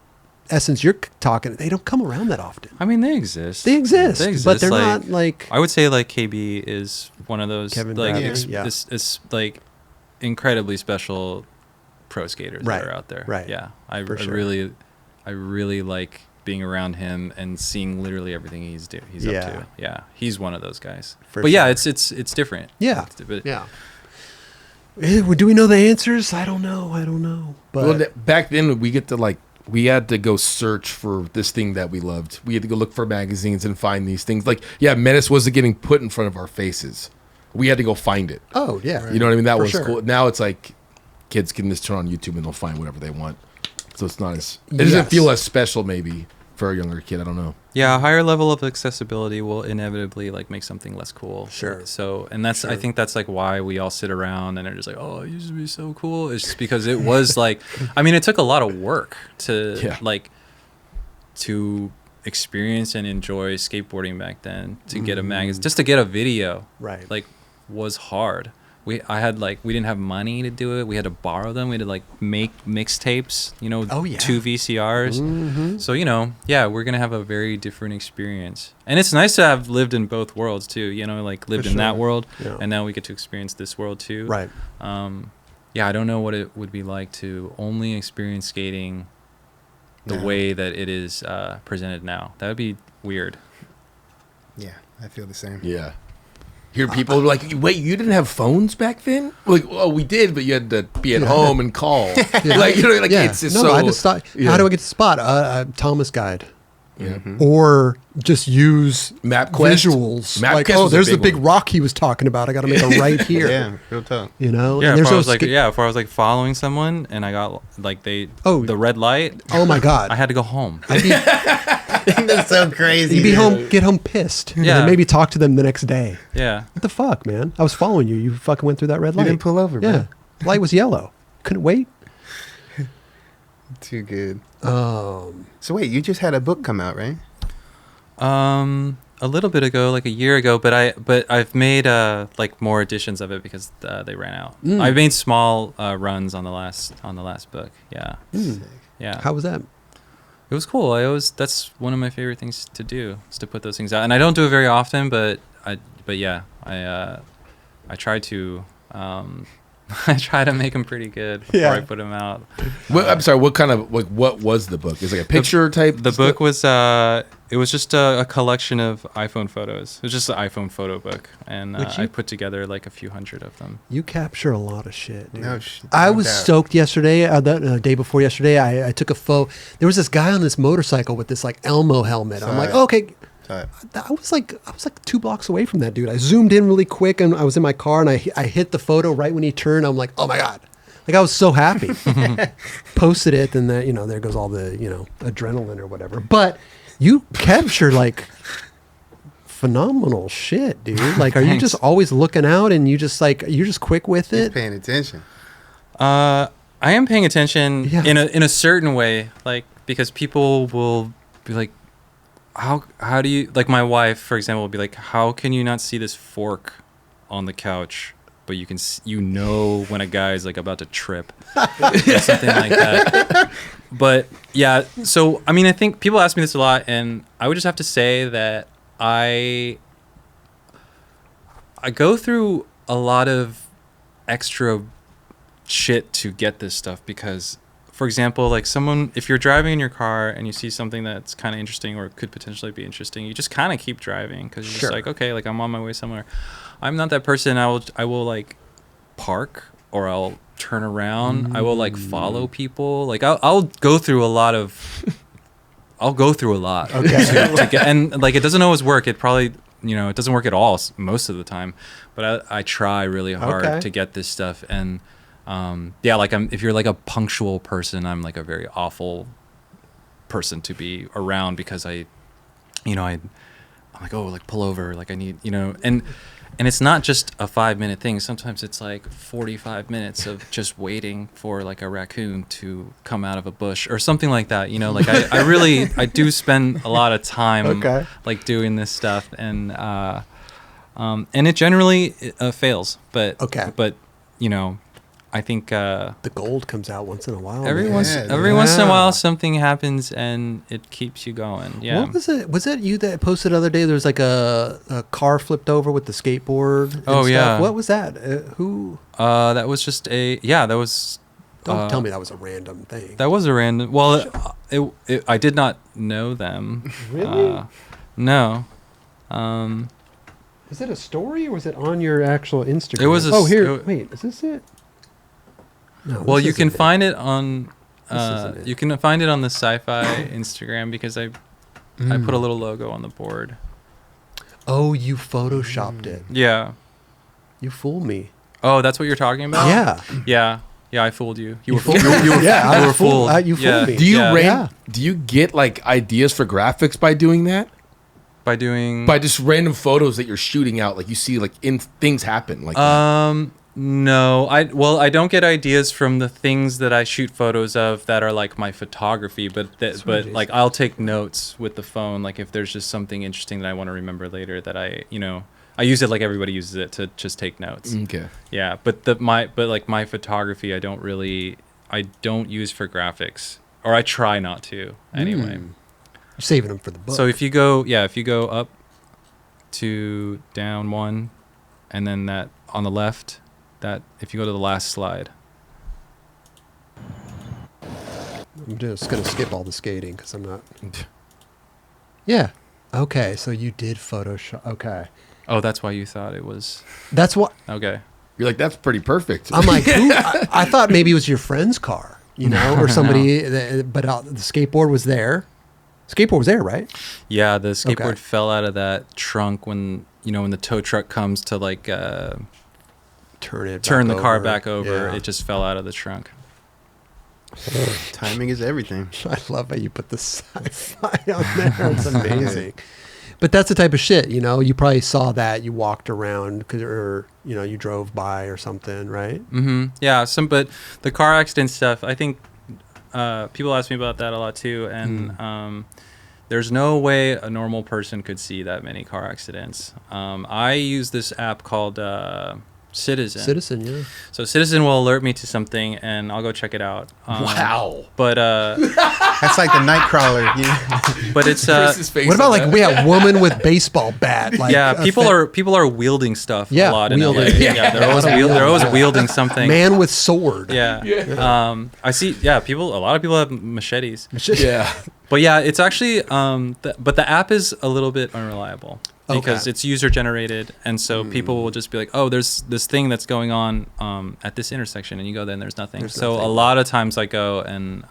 essence you're talking, they don't come around that often. I mean, they exist. They exist, but they're not like... I would say like KB is one of those Kevin like Bradley, yeah. it's like incredibly special pro skaters Right, that are out there. right. Yeah, For sure. I really like being around him and seeing literally everything he's Yeah. up to. Yeah, he's one of those guys. For but yeah, sure. it's different. Yeah, But yeah. Do we know the answers? I don't know. But Well, back then we had to go search for this thing that we loved. We had to go look for magazines and find these things. Like, yeah, Menace wasn't getting put in front of our faces. We had to go find it. oh yeah, You know what I mean? That For was sure. cool. Now it's like kids can just turn on YouTube and they'll find whatever they want. So it's not as it Yes. doesn't feel as special maybe for a younger kid. I don't know. yeah, a higher level of accessibility will inevitably like make something less cool. Sure. So, and that's I Sure. think that's like why we all sit around and are just like, oh, it used to be so cool. It's just because it was like, I mean, it took a lot of work to Yeah. like to experience and enjoy skateboarding back then. To get a magazine, just to get a video, Right. like was hard. We didn't have money to do it. We had to borrow them. We had to like make mixtapes, you know, Oh, yeah. 2 VCRs. Mhm. So, you know, yeah, we're going to have a very different experience. And it's nice to have lived in both worlds too, you know, like lived For in that sure. world Yeah. and now we get to experience this world too. Right. Yeah, I don't know what it would be like to only experience skating the No. way that it is presented now. That would be weird. Yeah, I feel the same. Yeah. Hear people like, wait, you didn't have phones back then? Like, oh, we did, but you had to be at home and call. Like, you know, like Yeah. it's just no, so. I just thought, yeah. how do I get to spot? Thomas Guide. Yeah. Or just use MapQuest. visuals. MapQuest Like, oh, was a there's the big big one. rock he was talking about. I got to make a right here. Yeah, real talk. You know? Yeah, And if there's I was those like, if I was like following someone and I got like the red light, Oh my God. I had to go home. That's so crazy. You'd be dude. get home pissed. And Yeah. then maybe talk to them the next day. Yeah. What the fuck, man? I was following you. You fucking went through that red light. You didn't pull over, Yeah. bro. Light was yellow. Couldn't wait. Too good. Um, So wait, you just had a book come out, right? A little bit ago, like a year ago, but I've made like more editions of it because they ran out. I made small runs on the last book. Yeah. Yeah. how was that? It was cool. That's one of my favorite things to do is to put those things out. And I don't do it very often, but I try to I try to make them pretty good before Yeah. I put them out. I'm sorry. What kind of what was the book? Is it like a picture type? The book was it was just a collection of iPhone photos. It was just an iPhone photo book, and Which you- I put together like a few hundred of them. You capture a lot of shit, dude. No, I no was doubt. stoked yesterday, the day before yesterday. I took a photo. There was this guy on this motorcycle with this like Elmo helmet. I'm like, Sorry. okay, Tight. I was like 2 blocks away from that dude. I zoomed in really quick, and I was in my car, and I hit the photo right when he turned. I'm like, oh my god, like I was so happy. Posted it, and then there goes all the adrenaline or whatever. But you capture like phenomenal shit, dude. Like, are you just always looking out, and you're just quick with He's it? paying attention. I am paying attention Yeah. in a certain way, like, because people will be like, how do you, like, my wife, for example, will be like, how can you not see this fork on the couch, but you can when a guy is like about to trip or something like that. But yeah, so I mean, I think people ask me this a lot, and I would just have to say that I go through a lot of extra shit to get this stuff, because, for example, like, if you're driving in your car and you see something that's kind of interesting or could potentially be interesting, you just kind of keep driving, because you're Sure. just like, okay, like, I'm on my way somewhere. I'm not that person. I will like park, or I'll turn around. I will like follow people. Like, I'll go through a lot. Okay. to get, and like, it doesn't always work. It probably, it doesn't work at all most of the time, but I try really hard Okay. to get this stuff. And yeah, like, if you're like a punctual person, I'm like a very awful person to be around, because I'm like, oh, like, pull over, like, I need, and it's not just a 5-minute thing. Sometimes it's like 45 minutes of just waiting for like a raccoon to come out of a bush or something like that. Like, I do spend a lot of time Okay. like doing this stuff, and it generally fails. But Okay. But I think The gold comes out once in a while. every man. once Yeah, in a yeah. while something happens and it keeps you going. Yeah. What was it? Was it you that posted the other day? There was like a car flipped over with the skateboard. And Oh, stuff. yeah. What was that? Who? That was just that was. Don't tell me that was a random thing. That was a random. Well, I did not know them. Really? No. Was it a story or was it on your actual Instagram? It was a Oh, here. it- Wait, is this it? No. Well, this you can isn't it. find it on. isn't it. You can find it on the Sci-Fi Instagram, because I put a little logo on the board. Oh, you photoshopped it. Yeah. You fooled me. Oh, that's what you're talking about. Yeah. Yeah. Yeah. I fooled you. You were fooled fooled. me. Yeah, I you were was fooled. fooled. You fooled Yeah. me. Do you Yeah. Do you get like ideas for graphics by doing that? By doing. By just random photos that you're shooting out, like you see like things happen like that. No, I don't get ideas from the things that I shoot photos of that are like my photography, but like, I'll take notes with the phone. Like, if there's just something interesting that I want to remember later, that I use it like everybody uses it, to just take notes. Okay. Yeah, but my photography, I don't use for graphics, or I try not to anyway. You're saving them for the book. So if you go up to down one, and then that on the left, that if you go to the last slide. I'm just going to skip all the skating because I'm not. Yeah. Okay. So you did Photoshop. Okay. Oh, that's why you thought it was That's what okay. You're like, that's pretty perfect. I'm like. Who? I thought maybe it was your friend's car, or somebody. But the skateboard was there. Skateboard was there, right? Yeah, the skateboard Okay. fell out of that trunk when the tow truck comes to like turn the car back over. Yeah. It just fell out of the trunk. Timing is everything. I love how you put the sci-fi on there. It's amazing. But that's the type of shit, you probably saw that, you walked around or you drove by or something, right? Mm-hmm. Yeah, but the car accident stuff, I think people ask me about that a lot too, and there's no way a normal person could see that many car accidents. I use this app called Citizen. Yeah. So Citizen will alert me to something, and I'll go check it out. Wow. But That's like the Nightcrawler. but it's Chris's face What about on like that. woman with baseball bat? Like yeah, a people are wielding stuff Yeah, a lot in LA. wielding. Yeah, they're always wielding something. man with sword. Yeah. I see. Yeah, a lot of people have machetes. Yeah. But yeah, it's actually but the app is a little bit unreliable because Okay. it's user generated, and so people will just be like, "Oh, there's this thing that's going on at this intersection," and you go there and there's nothing. There's So nothing. a lot of times I go and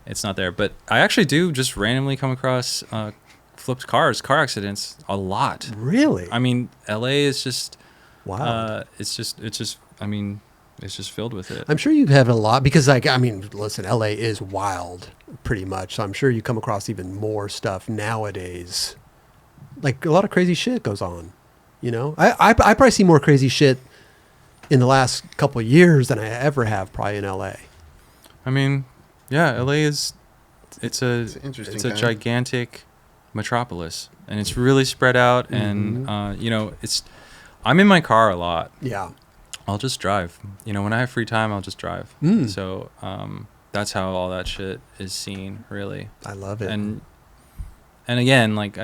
it's not there. But I actually do just randomly come across flipped cars, car accidents, a lot. Really? I mean, LA is just, Wow. it's just. I mean, it's just filled with it. I'm sure you have a lot because, like, I mean, listen, LA is wild, pretty much. So I'm sure you come across even more stuff nowadays. Like a lot of crazy shit goes on. You know, I probably see more crazy shit in the last couple of years than I ever have probably in LA. I mean, yeah, LA is. It's a interesting gigantic metropolis, and it's really spread out. And you know, I'm in my car a lot. Yeah. I'll just drive. You know, when I have free time, I'll just drive. So that's how all that shit is seen, really. I love it. And again, like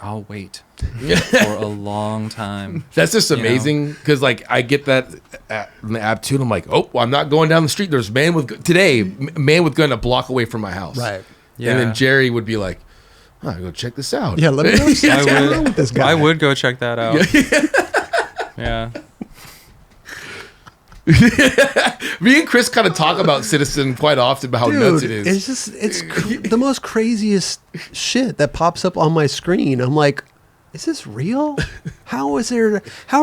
I'll wait for a long time. That's just amazing because, like, I get that in the app too. And I'm like, oh, well, I'm not going down the street. There's man with gun a block away from my house. Right. Yeah. And then Jerry would be like, oh, I go check this out. Yeah, let me know what's going on with this guy. I would go check that out. Yeah. Me and Chris kind of talk about Citizen quite often about how nuts it is. It's the most craziest shit that pops up on my screen. I'm like, is this real? How are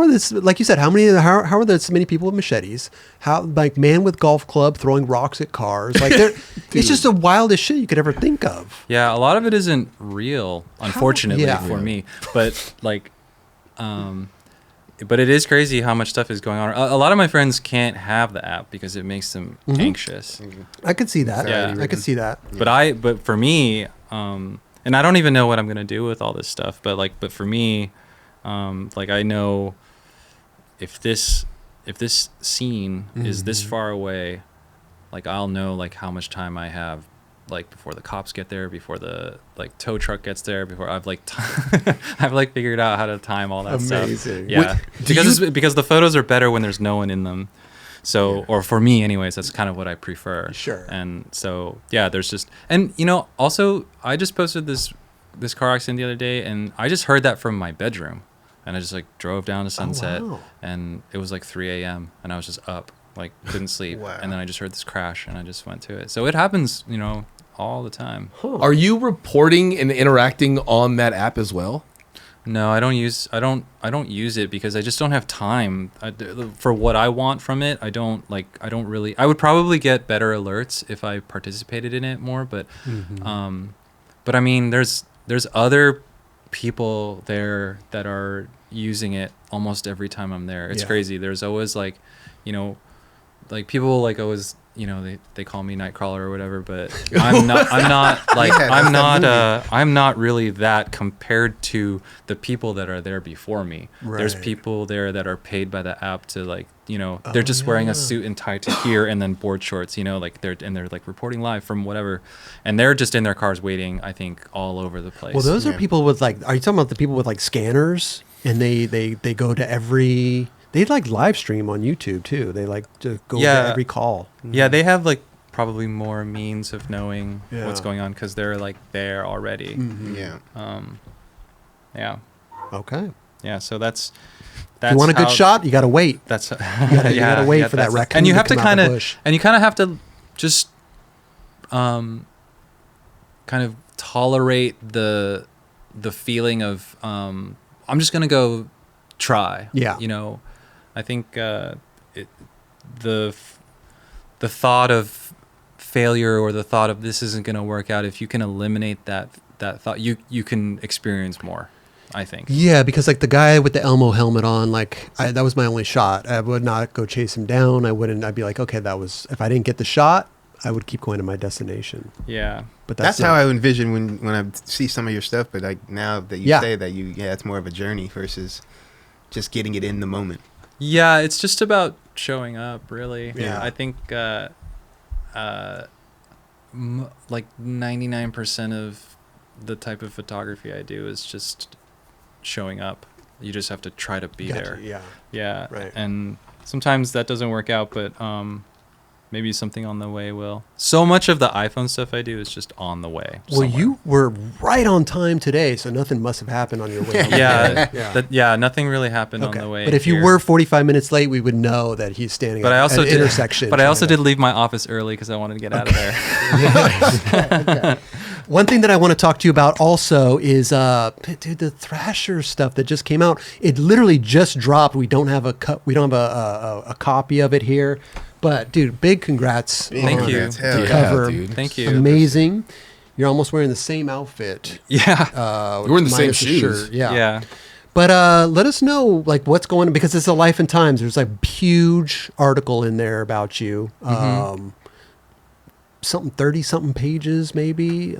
this, like you said, how are there so many people with machetes? How, like, man with golf club throwing rocks at cars? Like, it's just the wildest shit you could ever think of. Yeah, a lot of it isn't real, unfortunately for me. But like, but it is crazy how much stuff is going on. A lot of my friends can't have the app because it makes them anxious. I could see that. Yeah. I could see that. But for me, and I don't even know what I'm gonna do with all this stuff. But for me, like, I know if this scene is this far away, like, I'll know, like, how much time I have, like, before the cops get there, before the, like, tow truck gets there, before I've like I've like figured out how to time all that stuff. Amazing. Yeah, because the photos are better when there's no one in them. So, or for me anyways, that's kind of what I prefer. Sure. And so, yeah, there's just, and you know, also I just posted this car accident the other day, and I just heard that from my bedroom, and I just, like, drove down to Sunset, wow. and it was like 3 a.m. and I was just up, like, couldn't sleep. Wow. And then I just heard this crash, and I just went to it. So it happens, you know, all the time. Are you reporting and interacting on that app as well? No, I don't use it because I just don't have time for what I want from it. I don't really. I would probably get better alerts if I participated in it more, but but I mean, there's other people there that are using it almost every time I'm there. It's crazy. There's always, like, you know, like, people, like, always, you know, they call me Nightcrawler or whatever, but I'm not really that compared to the people that are there before me. Right. There's people there that are paid by the app to, like, you know, they're just wearing a suit and tie to here and then board shorts, you know, like, they're like reporting live from whatever, and they're just in their cars waiting, I think, all over the place. Well, those are people with, like, are you talking about the people with, like, scanners, and they go to every, they, like, live stream on YouTube too. They, like, to go to every call. Yeah, they have, like, probably more means of knowing what's going on because they're, like, there already. Yeah. Yeah. Okay. Yeah. So that's If you want a good shot, you got to wait. That's You got to wait for that raccoon. and you have to kind of have to just kind of tolerate the feeling of I'm just gonna go try. Yeah. You know, I think the thought of failure or the thought of this isn't gonna work out, if you can eliminate that thought, you can experience more, I think. Yeah, because, like, the guy with the Elmo helmet on, like, that was my only shot. I would not go chase him down. I'd be like, okay, if I didn't get the shot, I would keep going to my destination. Yeah. But That's how I envision when I see some of your stuff. But, like, now that you say that, it's more of a journey versus just getting it in the moment. Yeah, it's just about showing up, really. Yeah. I think like 99% of the type of photography I do is just showing up. You just have to try to be there. Yeah. Yeah. Right. And sometimes that doesn't work out, but maybe something on the way will. So much of the iPhone stuff I do is just on the way. Well, somewhere. you were right on time today, so nothing must have happened on your way. Yeah. Nothing really happened on the way. But if you here. were 45 minutes late, we would know that he's standing at an intersection. But I also did leave my office early because I wanted to get out of there. One thing that I want to talk to you about also is, dude, the Thrasher stuff that just came out. It literally just dropped. We don't have a copy of it here, but dude, big congrats! Thank on you. the Hell yeah, cover. dude. Thank you. Amazing. You're almost wearing the same outfit. Yeah. You're wearing the same minus shoes. shirt. Yeah. Yeah. But let us know like what's going on, because it's a Life and Times. There's like huge article in there about you. Something 30-something pages maybe.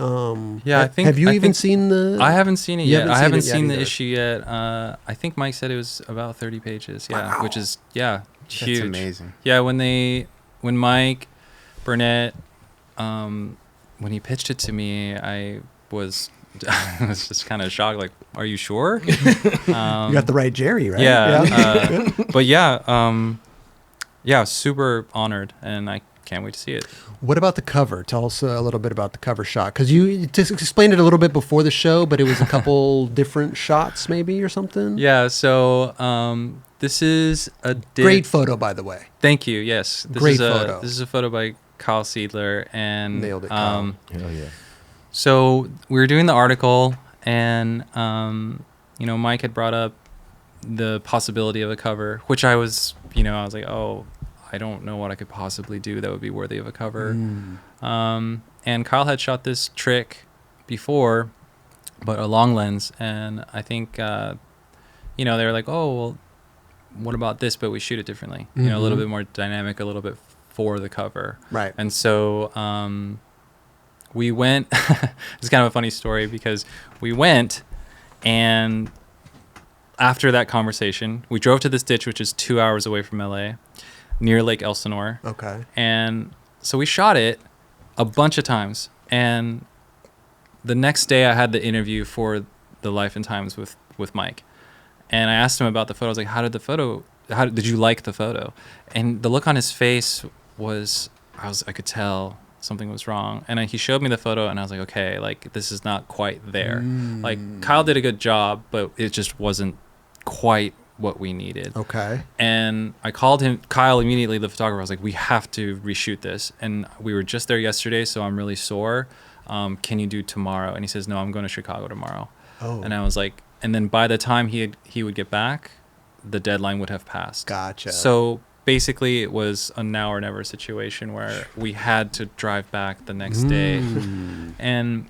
Yeah, I think. Have you I even think- seen the? I haven't seen it You yet. haven't I seen haven't it yet seen the either. issue yet. I think Mike said it was about 30 pages. Yeah, Wow. which is huge. That's amazing. Yeah, when Mike Burnett, when he pitched it to me, I was just kind of shocked. Like, are you sure? You got the right Jerry, right? Yeah. But yeah, super honored, and I can't wait to see it. What about the cover? Tell us a little bit about the cover shot, because you just explained it a little bit before the show, but it was a couple different shots, maybe, or something. Yeah. So this is a Great photo, by the way. Thank you. Yes. Great photo. This is a photo by Kyle Seidler, and Nailed it, Kyle. Hell yeah. So we were doing the article, and Mike had brought up the possibility of a cover, which I was like, oh, I don't know what I could possibly do that would be worthy of a cover. And Kyle had shot this trick before, but a long lens, and I think they were like, oh, well, what about this, but we shoot it differently, a little bit more dynamic, a little bit for the cover. Right. And so we went. It's kind of a funny story, because we went, and after that conversation, we drove to this ditch, which is 2 hours away from LA, near Lake Elsinore. Okay. And so we shot it a bunch of times. And the next day I had the interview for the Life and Times with Mike. And I asked him about the photo. I was like, how did you like the photo? And the look on his face was, I could tell something was wrong. And he showed me the photo, and I was like, okay, like, this is not quite there. Like, Kyle did a good job, but it just wasn't quite what we needed. Okay. And I called Kyle immediately, the photographer. I was like, we have to reshoot this. And we were just there yesterday, so I'm really sore. Can you do tomorrow? And he says, no, I'm going to Chicago tomorrow. Oh. And I was like, and then by the time he would get back, the deadline would have passed. Gotcha. So basically it was a now or never situation where we had to drive back the next day. And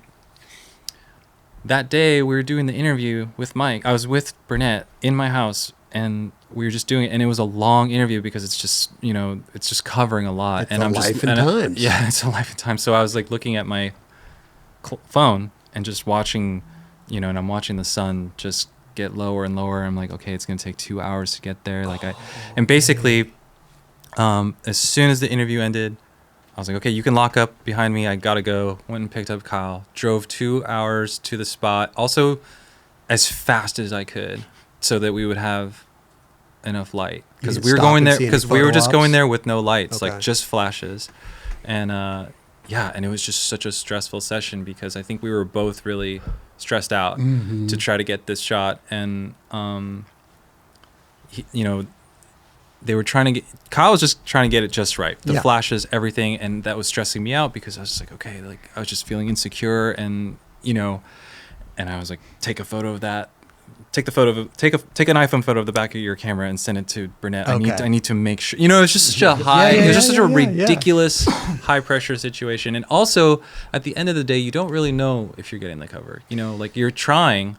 that day we were doing the interview with Mike. I was with Burnett in my house, and we were just doing it, and it was a long interview because it's just it's just covering a lot. It's and a I'm Life just and and Times. yeah, it's a Life and Times. So I was like looking at my phone and just watching, and I'm watching the sun just get lower and lower. I'm like, okay, it's gonna take 2 hours to get there. And basically, as soon as the interview ended, I was like, okay, you can lock up behind me. I gotta go. Went and picked up Kyle. Drove 2 hours to the spot. Also, as fast as I could, so that we would have enough light, because could we were stop going and there see any because we were photo just ops? going there with no lights, Okay. like just flashes. And and it was just such a stressful session, because I think we were both really stressed out to try to get this shot. And they were trying to get, Kyle was just trying to get it just right, the Yeah. flashes, everything, and that was stressing me out, because I was just like, okay, like I was just feeling insecure, and and I was like, take a photo of that, take an iPhone photo of the back of your camera and send it to Burnett. Okay. I need to make sure, it's just such a high, yeah, it was just yeah, such a yeah, yeah. ridiculous high pressure situation. And also at the end of the day, you don't really know if you're getting the cover, like you're trying,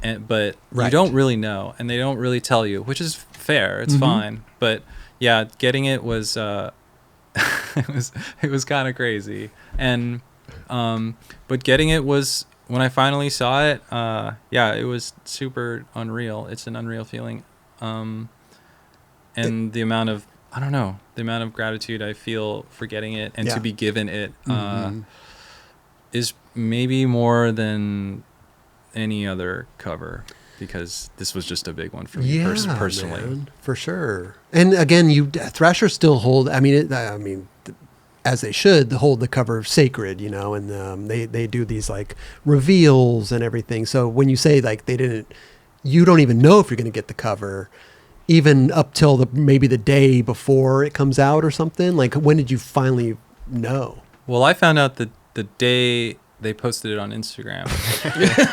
but you Right. don't really know, and they don't really tell you, which is fair. It's fine. But yeah, getting it was, it was kind of crazy. And, but getting it was, when I finally saw it, it was super unreal. It's an unreal feeling. And the amount of gratitude I feel for getting it and Yeah. to be given it is maybe more than any other cover, because this was just a big one for me personally. Man, for sure. And again, Thrasher still hold. As they should, hold the cover sacred, and they do these like reveals and everything. So when you say like you don't even know if you're going to get the cover, even up till maybe the day before it comes out or something. Like, when did you finally know? Well, I found out the day they posted it on Instagram.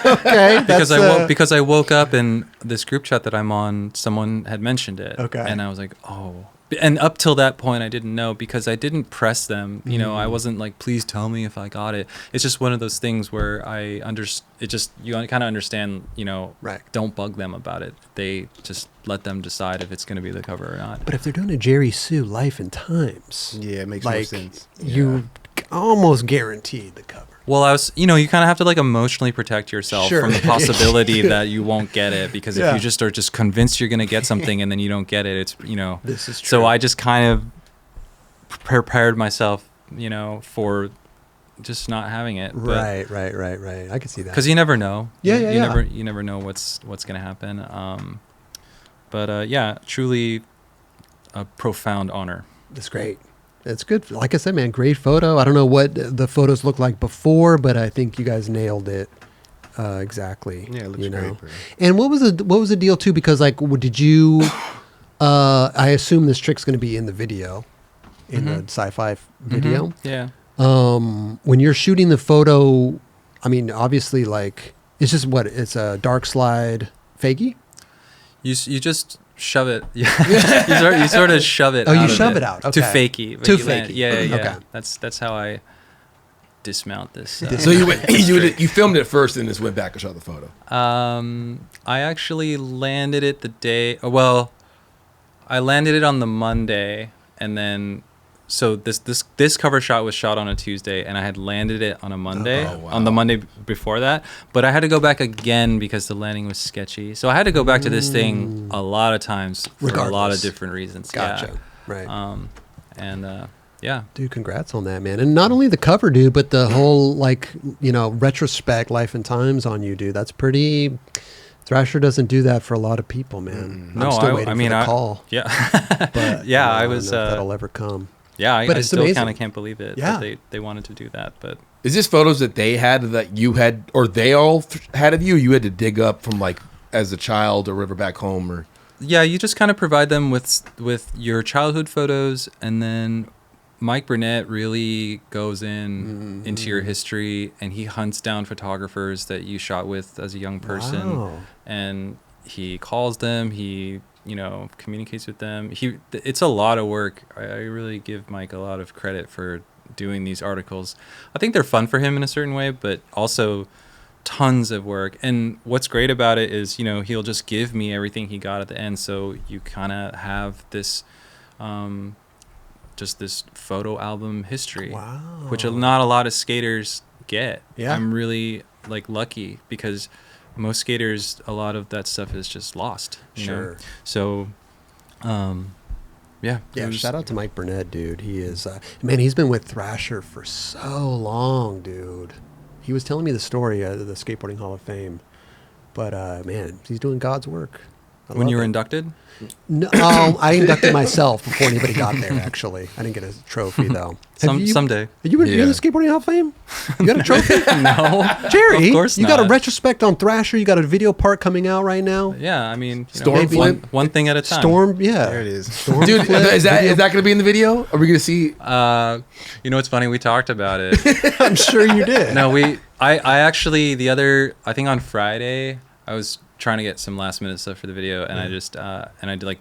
Okay, because I woke up and this group chat that I'm on, someone had mentioned it. Okay. And I was like, oh. And up till that point, I didn't know because I didn't press them. You know, I wasn't like, please tell me if I got it. It's just one of those things where you kind of understand, you know, Right. Don't bug them about it. They just let them decide if it's going to be the cover or not. But if they're doing a Jerry Sue Life and Times, Yeah, it makes more like sense. you almost guaranteed the cover. Well, you kind of have to like emotionally protect yourself Sure. from the possibility that you won't get it, because if Yeah. you just are just convinced you're going to get something and then you don't get it, it's, you know. This is true. So I just kind of prepared myself, you know, for just not having it. Right. I can see that. Because you never know. Yeah, you yeah. You never know what's going to happen. Yeah, truly a profound honor. That's great. It's good. Like I said, man, great photo. I don't know what the photos looked like before, but I think you guys nailed it exactly. Yeah, it looks you know? great, bro. And what was the deal too? Because like, did you? I assume this trick's going to be in the video, in the sci-fi video. Yeah. When you're shooting the photo, I mean, obviously, like it's just it's a dark slide fakie. You just shove it. Yeah. you sort of shove it. Oh, you out of shove it out. to Okay. fakie. but To you land- fakie. Yeah. Okay. That's how I dismount this. So you filmed it first and just went back and shot the photo. I actually landed it the day. Well, I landed it on the Monday, and then so this cover shot was shot on a Tuesday, and I had landed it on a Monday, Oh, wow. on the Monday before that. But I had to go back again because the landing was sketchy. So I had to go back to this thing a lot of times for a lot Regardless. of different reasons. Gotcha. Yeah. Right. Yeah. Dude, congrats on that, man. And not only the cover, dude, but the whole, like, you know, retrospect Life and Times on you, dude. That's pretty... Thrasher doesn't do that for a lot of people, man. I'm still waiting for the call. Yeah. But Yeah, I I don't was. know if that'll ever come. Yeah, But I it's still amazing. kind of can't believe it. Yeah. That they wanted to do that, but Is this photos that they had that you had, or they all had of you? You had to dig up from like as a child or river back home, or yeah, you just kind of provide them with your childhood photos, and then Mike Burnett really goes into your history, and he hunts down photographers that you shot with as a young person, Wow. and he calls them. He communicates with them. It's a lot of work. I really give Mike a lot of credit for doing these articles. I think they're fun for him in a certain way, but also tons of work. And what's great about it is, he'll just give me everything he got at the end. So you kind of have this, just this photo album history, Wow. which not a lot of skaters get. Yeah. I'm really lucky because most skaters, a lot of that stuff is just lost. You know? So, yeah. Yeah, shout out to Mike Burnett, dude. He is, man, he's been with Thrasher for so long, dude. He was telling me the story of the Skateboarding Hall of Fame. But, man, he's doing God's work. When you were inducted? No, I inducted myself before anybody got there, actually. I didn't get a trophy, though. Someday. Are you in the Skateboarding Hall of Fame? You got a trophy? No. Jerry, Of course you got a not. retrospect on Thrasher. You got a video part coming out right now. Yeah, I mean, Storm flip? one thing at a time. Storm, yeah. There it is. Storm dude, flip, is that video- going to be in the video? Are we going to see? It's funny. We talked about it. I'm sure you did. No, I actually, I think on Friday, I was trying to get some last minute stuff for the video, and I just,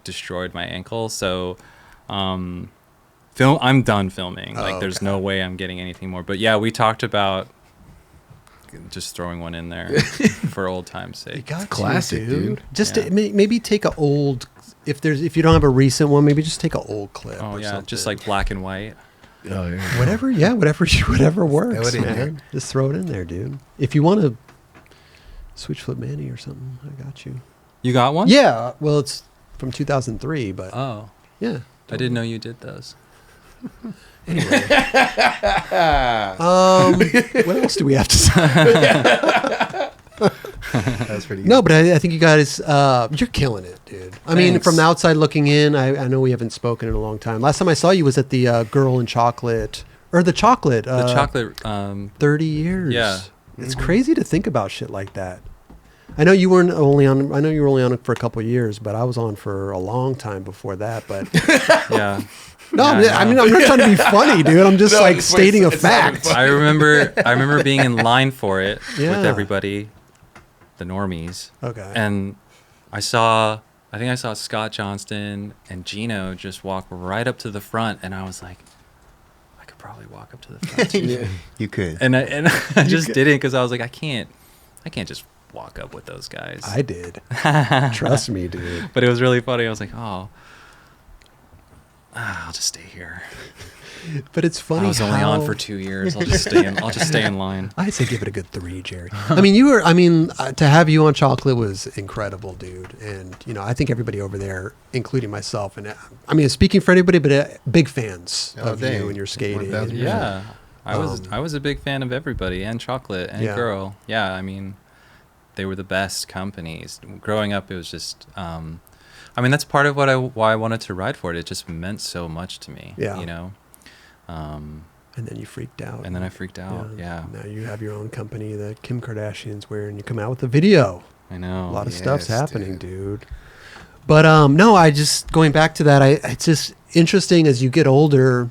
destroyed my ankle. So, I'm done filming. There's no way I'm getting anything more. But yeah, we talked about just throwing one in there for old time's You sake. got classic, to, dude. Just Yeah. maybe take an old. If you don't have a recent one, maybe just take an old clip. Oh or yeah, something. just like black and white. Oh, yeah. whatever works, it in man. there. Just throw it in there, dude. If you want to switch flip Manny or something, I got you. You got one? Yeah, well, it's from 2003, but Oh, yeah. I didn't know you did those. Anyway, what else do we have to say? That's pretty good. No, but I think you guys, you're killing it, dude. I mean, Thanks. from the outside looking in, I know we haven't spoken in a long time. Last time I saw you was at the Girl in Chocolate, or the Chocolate. The chocolate. 30 years. Yeah. It's crazy to think about shit like that. I know you weren't only on. I know you were only on it for a couple of years, but I was on for a long time before that. But Yeah. no, Yeah, I mean, I'm not trying to be funny, dude. I'm just No, like it's- stating a it's not fact. funny. I remember being in line for it Yeah. with everybody, the normies, Okay. and I think I saw Scott Johnston and Gino just walk right up to the front, and I was like, I could probably walk up to the front too. Yeah. You could. and I just didn't because I was like, I can't just walk up with those guys. I did. Trust me, dude. But it was really funny. I was like, I'll just stay here. But it's funny. I was only on for 2 years. I'll just stay in line. I'd say give it a good 3, Jerry. I mean, to have you on Chocolate was incredible, dude. And, I think everybody over there, including myself, and I mean, speaking for anybody, but big fans of dang. you and your skating. 1000%. Yeah. I was a big fan of everybody, and Chocolate and Yeah. Girl. Yeah, I mean, they were the best companies. Growing up, it was just that's part of why I wanted to ride for it. It just meant so much to me. Yeah. And And then you freaked out. then I freaked out. Yeah. Now you have your own company that Kim Kardashian's wearing. You come out with a video. I know. A lot of Yes, stuff's happening, dude. dude. But no, I just going back to that. It's just interesting as you get older,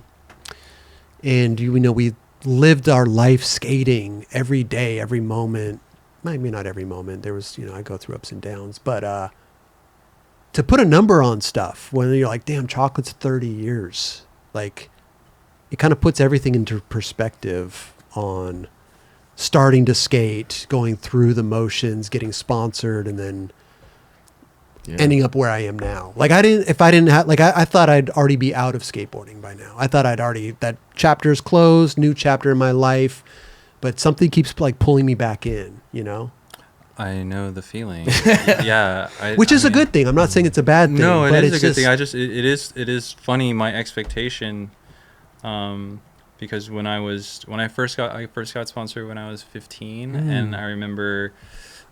and we lived our life skating every day, every moment. Maybe not every moment. There was, I go through ups and downs, but to put a number on stuff when you're like, damn, Chocolate's 30 years, like it kind of puts everything into perspective on starting to skate, going through the motions, getting sponsored, and then ending up where I am now. Like I thought I'd already be out of skateboarding by now. I thought that chapter's closed, new chapter in my life, but something keeps like pulling me back in, I know the feeling. Yeah. which is a good thing. I'm not saying it's a bad thing. No, it but is it's a good thing. just- It is funny, my expectation, because when I first got sponsored when I was 15, and I remember,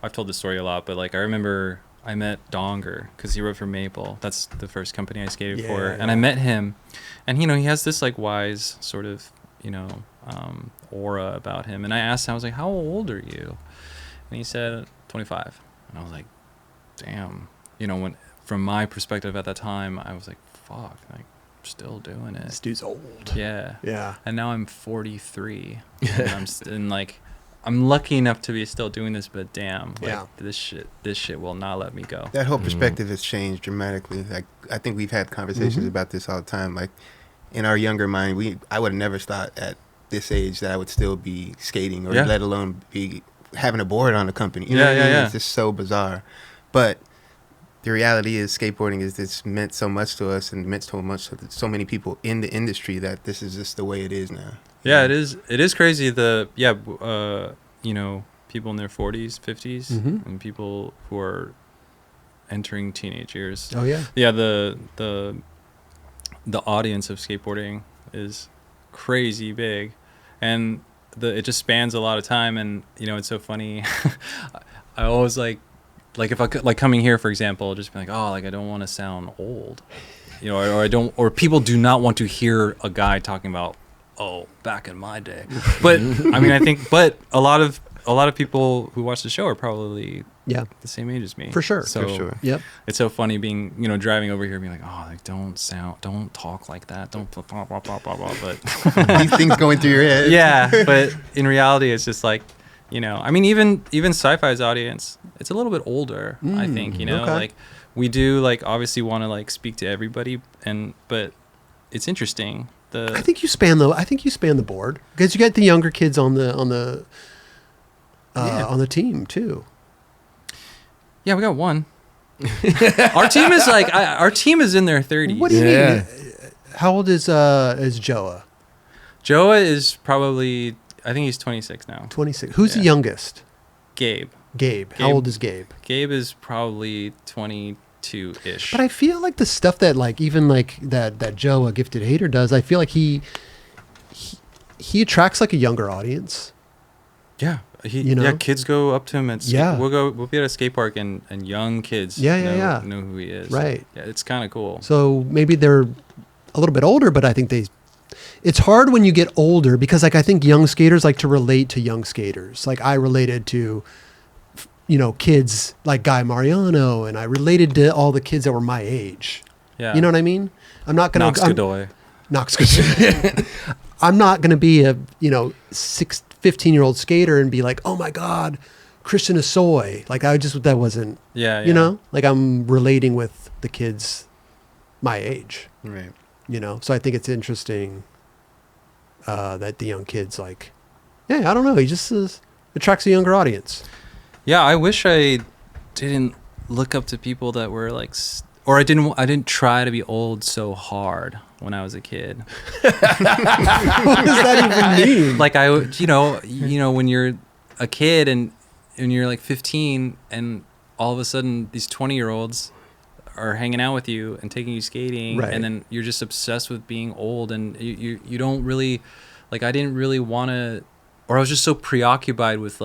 I've told this story a lot, but like I remember I met Donger because he rode for Maple. That's the first company I skated for, and I met him, and he has this like wise sort of aura about him, and I asked him, I was like, how old are you? And he said 25, and I was like, damn. When from my perspective at that time, I was like, fuck, like still doing it. This dude's old. Yeah. Yeah. And now I'm 43. And I'm lucky enough to be still doing this, but damn, this shit will not let me go. That whole perspective has changed dramatically. Like I think we've had conversations about this all the time. Like in our younger mind, I would have never thought at this age that I would still be skating, or let alone be having a board on a company. You know what I mean? It's just so bizarre. But the reality is skateboarding it's meant so much to us and meant so much to so many people in the industry that this is just the way it is now. Yeah, it is. It is crazy. People in their 40s, 50s, and people who are entering teenage years. Oh yeah. Yeah, the audience of skateboarding is crazy big, and it just spans a lot of time. And it's so funny. I always like if I could, like coming here, for example, just be like, oh, like I don't want to sound old, or people do not want to hear a guy talking about, oh, back in my day. But I mean, I think, but a lot of people who watch the show are probably the same age as me. For sure. So For sure. Yep. it's so funny being, driving over here and being like, oh, like don't talk like that. Don't blah, blah, blah, blah, blah, blah. But These things going through your head. yeah, but in reality, it's just like, I mean, even Sci-Fi's audience, it's a little bit older, I think, okay. like we do like obviously want to like speak to everybody, but it's interesting. I think you span the board because you get the younger kids on the team too. Yeah, we got one. Our team is our team is in their 30s. What do you mean? How old is Joa? Joa is probably, I think he's 26 now. 26. Who's the youngest? Gabe. Gabe. How old is Gabe? Gabe is probably 22-ish. But I feel like the stuff that like even like that Joe, a gifted hater, does, I feel like he attracts like a younger audience. Yeah. Kids go up to him and we'll be at a skate park and young kids know who he is. Right. Yeah, it's kind of cool. So maybe they're a little bit older, but I think it's hard when you get older because like I think young skaters like to relate to young skaters. Like I related to kids like Guy Mariano, and I related to all the kids that were my age. Yeah. You know what I mean? I'm not gonna Knox Godoy. Knox Godoy. I'm not gonna be a 15-year-old skater and be like, oh my god, Christian Asoy. Like that wasn't. Yeah. Like I'm relating with the kids my age. Right. So I think it's interesting that the young kids I don't know, he just attracts a younger audience. Yeah, I wish I didn't look up to people that were or I didn't try to be old so hard when I was a kid. What does that even mean? Like when you're a kid and you're like 15 and all of a sudden these 20-year-olds are hanging out with you and taking you skating, right. and then you're just obsessed with being old, and you don't really I didn't really want to, or I was just so preoccupied with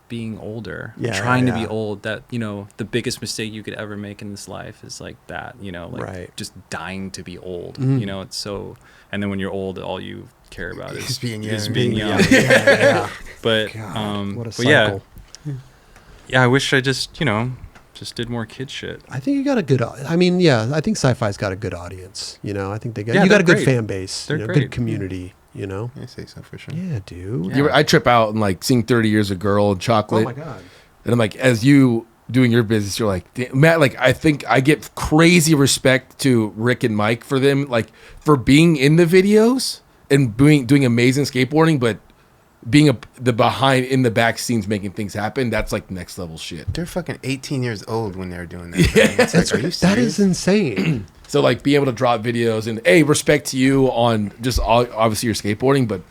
being older, trying to be old, that the biggest mistake you could ever make in this life is that right. just dying to be old. Mm. It's so, and then when you're old, all you care about is being young. Yeah. But God, what a but cycle. yeah, I wish I just did more kid shit. I think you got a good. I think Sci-Fi's got a good audience. I think you got they're a good great. fan base. They're great. Good community. I say so for sure. Yeah, dude. Yeah. I trip out and seeing 30 Years a Girl and Chocolate. Oh my god. And I'm like, as you doing your business, you're like, "Damn, Matt, I think I get crazy respect to Rick and Mike for them, for being in the videos and doing amazing skateboarding, but being the behind in the back scenes making things happen. That's next level shit. They're fucking 18 years old when they're doing that. Yeah, are you serious? That is insane. So being able to drop videos and respect to you on just obviously your skateboarding, but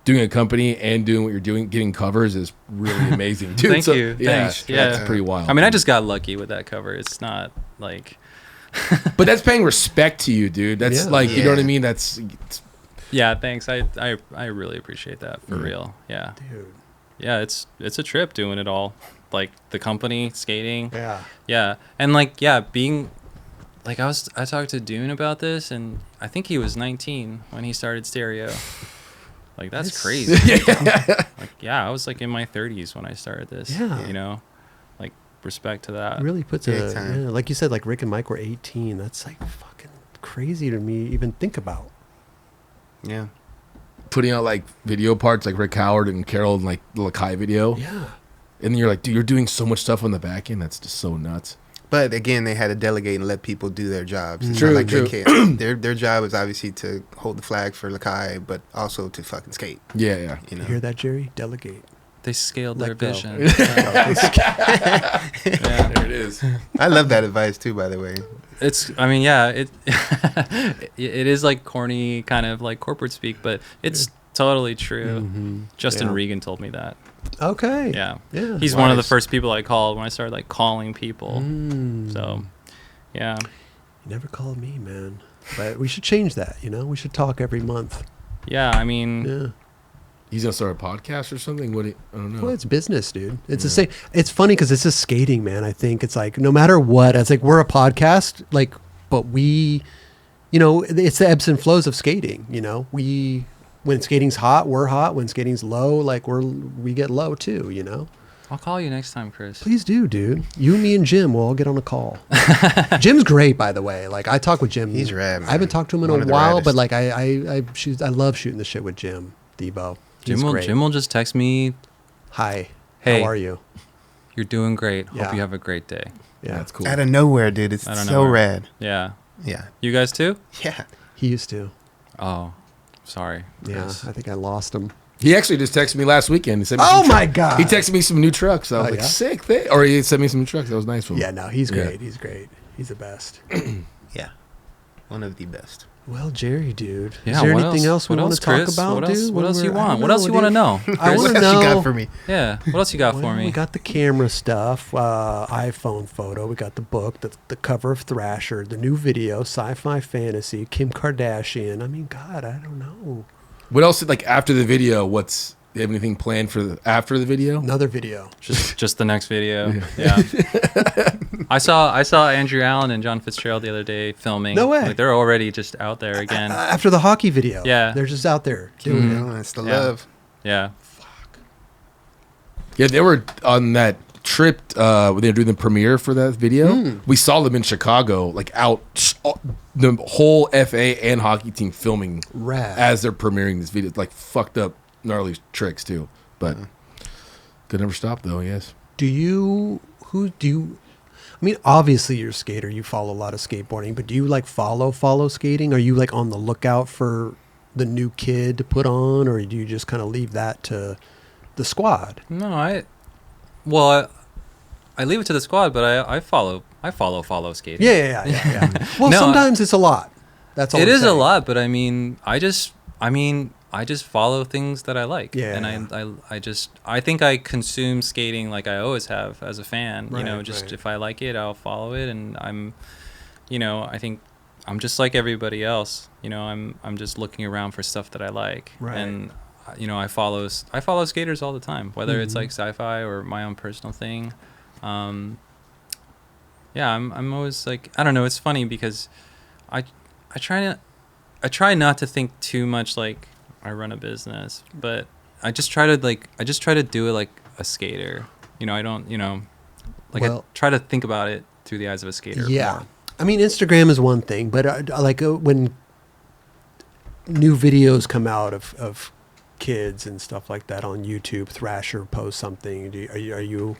doing a company and doing what you're doing, getting covers is really amazing, dude. Thank you. Yeah, Thanks. Yeah. That's pretty wild. I mean, I just got lucky with that cover. It's not but that's paying respect to you, dude. That's you know what I mean? Yeah, thanks. I really appreciate that, for real. Yeah. Dude. Yeah, it's a trip doing it all. The company, skating. Yeah. Yeah. And being I talked to Dune about this, and I think he was 19 when he started stereo. That's crazy. I was in my 30s when I started this. Yeah. Respect to that. It really puts like you said, Rick and Mike were 18. That's fucking crazy to me even think about. Yeah. Putting out video parts Rick Howard and Carol and the Lakai video. Yeah. And then you're like, dude, you're doing so much stuff on the back end. That's just so nuts. But again, they had to delegate and let people do their jobs. It's True, not true. they can't. Their job is obviously to hold the flag for Lakai, but also to fucking skate. Yeah. You hear that, Jerry? Delegate. They scaled their Let go. vision. There it is. I love that advice too, by the way. It it is corny kind of corporate speak, but it's totally true. Mm-hmm. Justin Yeah. Regan told me that. Okay. Yeah. Yeah. He's one of the first people I called when I started calling people. Mm. So, yeah. You never called me, man. But we should change that, We should talk every month. Yeah, I mean, Yeah. He's gonna start a podcast or something. I don't know. Well, it's business, dude. It's the same. It's funny because it's just skating, man. I think it's no matter what, it's we're a podcast, but we, it's the ebbs and flows of skating. When skating's hot, we're hot. When skating's low, we get low too. I'll call you next time, Chris. Please do, dude. You, me, and Jim will all get on a call. Jim's great, by the way. I talk with Jim. He's rad, man. I haven't talked to him in One a of the while, raddest. but I love shooting the shit with Jim Debo. He's great. Jim will just text me, Hi. Hey. How are you? "You're doing great. Yeah. Hope you have a great day." Yeah, That's cool. Out of nowhere, dude. It's I don't so know. rad. Yeah. Yeah. You guys too? Yeah. He used to. Oh, sorry. Yeah, Chris. I think I lost him. He actually just texted me last weekend. He sent me Oh some my God. He texted me some new trucks. I was Oh, yeah? sick. Or he sent me some new trucks. That was nice for him. Yeah, no, he's Yeah. great. He's great. He's the best. Yeah. One of the best. Well, Jerry, dude. Yeah, is there what anything else we What want else, to talk Chris? about, What else, dude? what when else you we're- I want? don't What else know, you want to dude. know? I Chris? wanna What else you know- got for me? Yeah. What else you got for Well, me? we got the camera stuff, iPhone photo. We got the book, the cover of Thrasher, the new video, Sci-Fi Fantasy, Kim Kardashian. I mean, God, I don't know. What else? After the video, do you have anything planned for after the video? Another video. Just the next video. Yeah. I saw Andrew Allen and John Fitzgerald the other day filming. No way. They're already just out there again. After the hockey video. Yeah. They're just out there You doing it. know, it's the Yeah. love. Yeah. Yeah, they were on that trip when they were doing the premiere for that video. We saw them in Chicago, like the whole FA and hockey team filming Rad. as they're premiering this video. Like fucked up, gnarly tricks too. But could never stop though. Yes. I mean, obviously you're a skater. You follow a lot of skateboarding, but do you like follow skating? Are you like on the lookout for the new kid to put on, or do you just kind of leave that to the squad? No, I leave it to the squad, but I follow skating. Yeah. Well, No, sometimes it's a lot. That's all. It I'm is a saying. lot, but I mean, I just follow things that I like. Yeah. And I think I consume skating like I always have as a fan. Right. If I like it, I'll follow it, and I think I'm just like everybody else. I'm just looking around for stuff that I like. Right. And I follow skaters all the time, whether it's like sci-fi or my own personal thing. I'm always like, I don't know, it's funny because I try not to think too much like I run a business, but I just try to do it like a skater. I don't, I try to think about it through the eyes of a skater. Yeah. more. I mean, Instagram is one thing, but when new videos come out of kids and stuff like that on YouTube, Thrasher posts something. Are you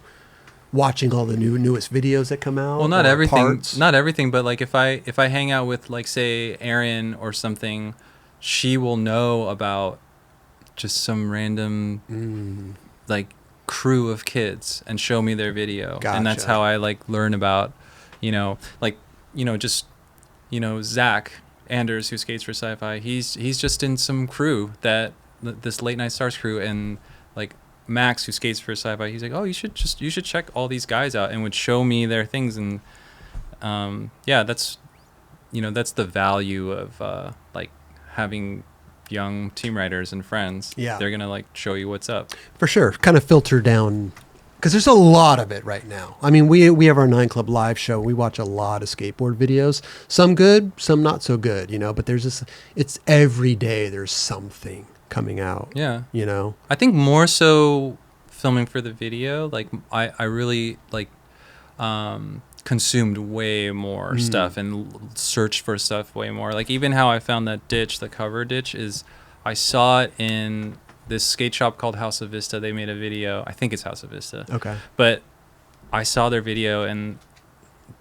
watching all the newest videos that come out? Well, not or everything, parts? not everything, but like if I hang out with like say Erin or something, she will know about just some random like crew of kids and show me their video. And that's Gotcha. how I like learn about, Zach Anders, who skates for Sci-Fi. He's just in some crew this Late Night Stars crew, and like Max, who skates for Sci-Fi, he's like, oh, you should check all these guys out, and would show me their things. And that's the value of like having young team riders and friends. Yeah. They're gonna like show you what's up. For sure. Kind of filter down, because there's a lot of it right now. I mean, we have our 9 Club live show. We watch a lot of skateboard videos. Some good, some not so good, but there's this, it's every day there's something coming out. Yeah. I I think more so filming for the video, like I really like consumed way more stuff and searched for stuff way more. Like even how I found that ditch, the cover ditch, is I saw it in this skate shop called House of Vista. They made a video. I think it's House of Vista. Okay. But I saw their video, and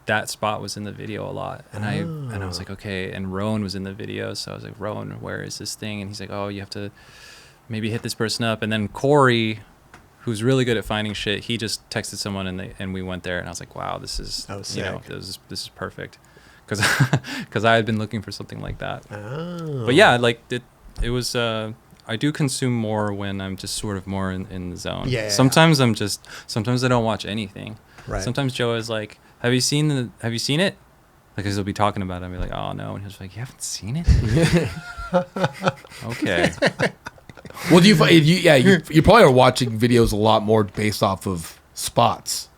that spot was in the video a lot. And I was like, okay. And Rowan was in the video, so I was like, Rowan, where is this thing? And he's like, oh, you have to maybe hit this person up. And then Corey, who's really good at finding shit, he just texted someone, and we went there. And I was like, wow, this is this is perfect, because I had been looking for something like that. Oh. But yeah, like it was. I do consume more when I'm just sort of more in the zone. Yeah. Sometimes sometimes I don't watch anything. Right. Sometimes Joe is like, have you seen it? Like, cause he'll be talking about it. I'll be like, oh no. And he's like, you haven't seen it? Okay. Well, you probably are watching videos a lot more based off of spots.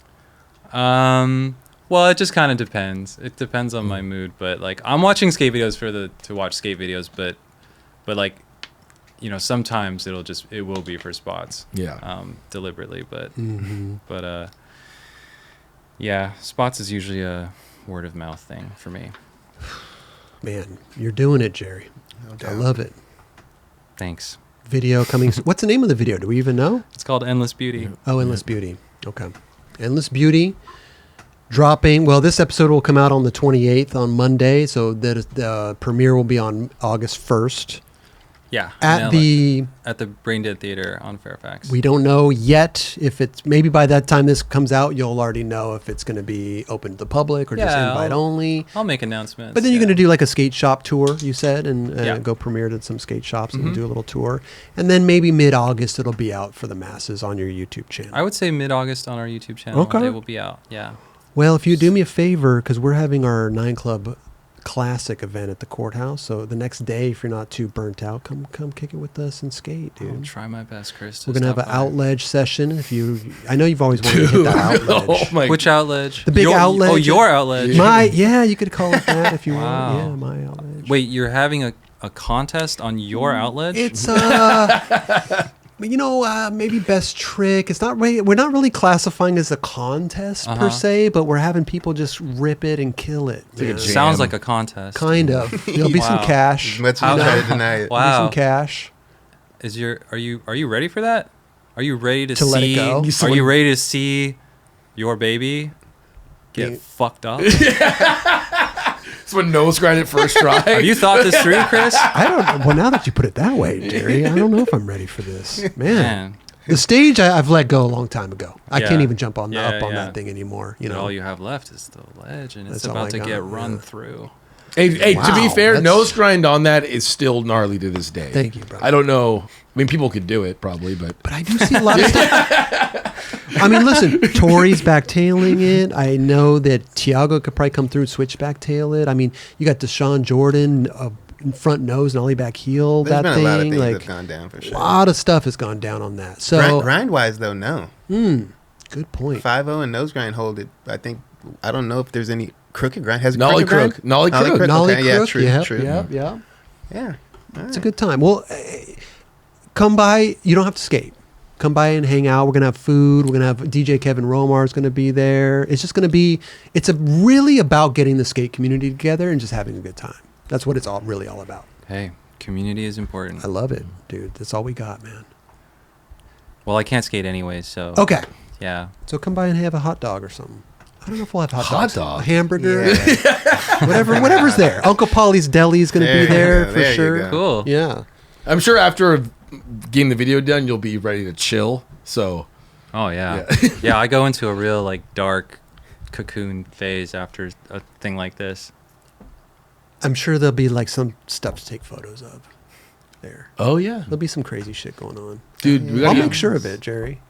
Well, it just kind of depends. It depends on my mood, but like I'm watching skate videos to watch skate videos, but like, sometimes it will be for spots. Yeah. Deliberately, but yeah, spots is usually a word of mouth thing for me. Man, you're doing it, Jerry. No I doubt. love it. Thanks. Video coming. What's the name of the video? Do we even know? It's called Endless Beauty. Oh, Endless Beauty. Okay. Endless Beauty dropping. Well, this episode will come out on the 28th on Monday, so that the premiere will be on August 1st. Yeah. At the Brain Dead Theater on Fairfax. We don't know yet if it's, maybe by that time this comes out, you'll already know if it's going to be open to the public or just invite only. I'll make announcements. But then you're going to do like a skate shop tour, you said, and Yeah. go premiere at some skate shops and do a little tour. And then maybe mid-August it'll be out for the masses on your YouTube channel. I would say mid-August on our YouTube channel. Okay. It will be out. Yeah. Well, if you do me a favor, because we're having our 9 Club Classic event at the courthouse, so the next day, if you're not too burnt out, come kick it with us and skate, dude. I'll try my best, Chris. We're gonna have an stop by. outledge session. I know you've always wanted to hit that outledge. Oh my Which outledge? The big outledge. Oh, your outledge. Yeah, you could call it that if you Wow. want. Yeah, my outledge. Wait, you're having a contest on your outledge? It's maybe best trick. It's not really, we're not really classifying as a contest per se, but we're having people just rip it and kill it. like a man. jam. Sounds like a contest. Kind of. There'll be some Wow. cash. As much as you try to deny it. Wow. There'll be some cash. Are you ready for that? Are you ready to let it see? go? Are you ready to see your baby get Being- fucked up? Someone nose grind it first try. Have you thought this through, Chris? I don't know. Well, now that you put it that way, Jerry, I don't know if I'm ready for this. Man. Man, The stage I've let go a long time ago. I Yeah. can't even jump on Yeah, up on yeah. that thing anymore. You but know, all you have left is the ledge, and it's That's all I about to got, get run yeah. through. Hey, to be Wow, fair, that's- nose grind on that is still gnarly to this day. Thank you, brother. I don't know. I mean, people could do it probably, but but I do see a lot of stuff. I mean, listen, Tori's backtailing it. I know that Tiago could probably come through and switch backtail it. I mean, you got Deshaun Jordan, front nose and ollie back heel. There's that been thing, a lot of things that like have gone down for a sure. lot of stuff has gone down on that. So, Grind wise though, no. good point. 5-0 and nose grind hold it. I don't know if there's any crooked grind. Has Nollie crooked grind? crook. Nollie crook. Nollie Okay, yeah, crook, true, yep, true. yep. Yeah. It's a good time. Well, come by. You don't have to skate. Come by and hang out. We're gonna have food. We're gonna have DJ Kevin Romar is gonna be there. It's just gonna be. It's really about getting the skate community together and just having a good time. That's what it's really all about. Hey, community is important. I love it, dude. That's all we got, man. Well, I can't skate anyways, so Okay, yeah. so come by and have a hot dog or something. I don't know if we'll have hot Hot dogs. dog? A hamburger, Yeah. whatever's there. Uncle Polly's Deli is gonna There be you there go, for there you sure. go. Cool. Yeah. I'm sure after getting the video done, you'll be ready to chill. So Oh yeah. Yeah, I go into a real like dark cocoon phase after a thing like this. I'm sure there'll be like some stuff to take photos of there. oh yeah, There'll be some crazy shit going on. dude, we I'll gotta make sure of it, Jerry,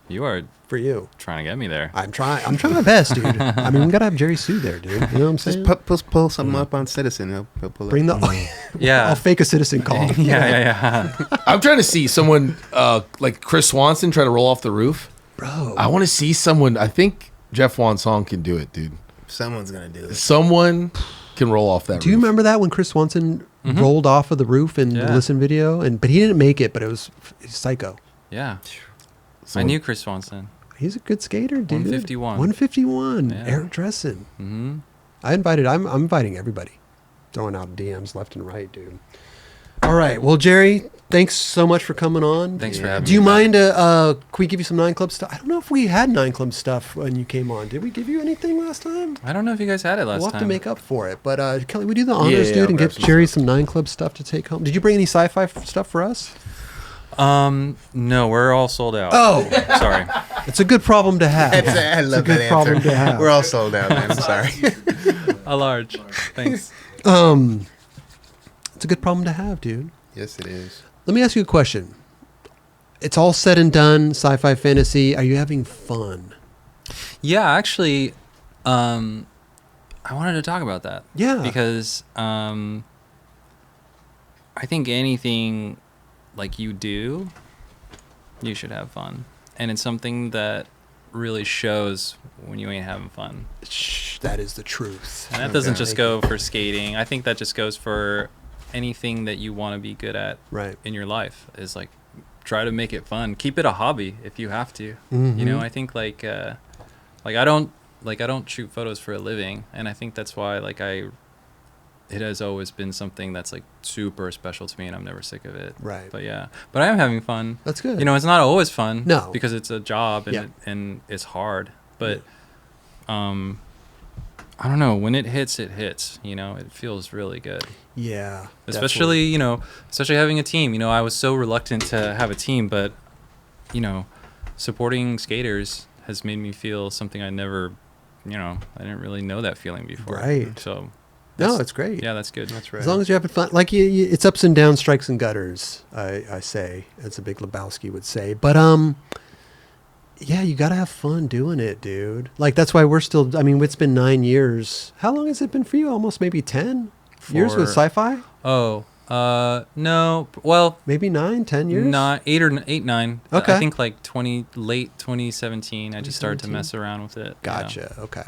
You are for you. trying to get me there. I'm trying my best, dude. I mean, we gotta have Jerry Sue there, dude. You know what I'm saying? Just pull something up on Citizen. He'll pull Bring it. the. Yeah. I'll fake a citizen call. yeah. I'm trying to see someone like Chris Swanson try to roll off the roof. Bro. I want to see someone. I think Jeff Wansong can do it, dude. Someone's gonna do it. Someone can roll off that Do you roof. remember that when Chris Swanson rolled off of the roof in the Yeah. Listen video? But he didn't make it. But it was psycho. Yeah. I Someone- knew Chris Swanson. He's a good skater, dude. 151. 151. Yeah. Eric Dressen. Mm-hmm. I'm inviting everybody. Throwing out DMs left and right, dude. All right. Well, Jerry, thanks so much for coming on. Thanks for having Do you me back. mind? Can we give you some 9 Club stuff? I don't know if we had 9 Club stuff when you came on. Did we give you anything last time? I don't know if you guys had it last We'll have time. to make up for it. But Kelly, we do the honors, Yeah, dude, and grab get some Jerry some 9 Club stuff to take home. Did you bring any sci-fi stuff for us? No, we're all sold out. Oh, Sorry. it's a good problem to have. I love a good that problem answer. to have. We're all sold out, man. I'm sorry. A large. Thanks. It's a good problem to have, dude. Yes, it is. Let me ask you a question. It's all said and done, Sci-Fi Fantasy. Are you having fun? Yeah, actually, I wanted to talk about that. Yeah. Because I think anything like you do, you should have fun. And it's something that really shows when you ain't having fun. Shh, that is the truth. And that doesn't just go for skating. I think that just goes for anything that you want to be good at Right. in your life, is like try to make it fun. Keep it a hobby if you have to. Mhm. You know, I think like I don't shoot photos for a living, and I think that's why it has always been something that's like super special to me, and I'm never sick of it. Right. But yeah, but I am having fun. That's good. You know, it's not always fun. No. Because it's a job and Yeah. and it's hard. But I don't know, when it hits, you know, it feels really good. Yeah. Especially, you know, especially having a team. You know, I was so reluctant to have a team, but you know, supporting skaters has made me feel something I never, you know, I didn't really know that feeling before. Right. So No, it's great. yeah, that's good. That's right. As long as you're having fun. Like, it's ups and downs, strikes and gutters, I say, as a big Lebowski would say. But, yeah, you got to have fun doing it, dude. Like, that's why we're still, I mean, it's been 9 years. How long has it been for you? Almost maybe 10 years with For- sci-fi? Oh, no, well, Maybe 9, 10 years? not 9. Okay. I think like late 2017. I just started to 2017? mess around with it. Yeah. Gotcha. Okay.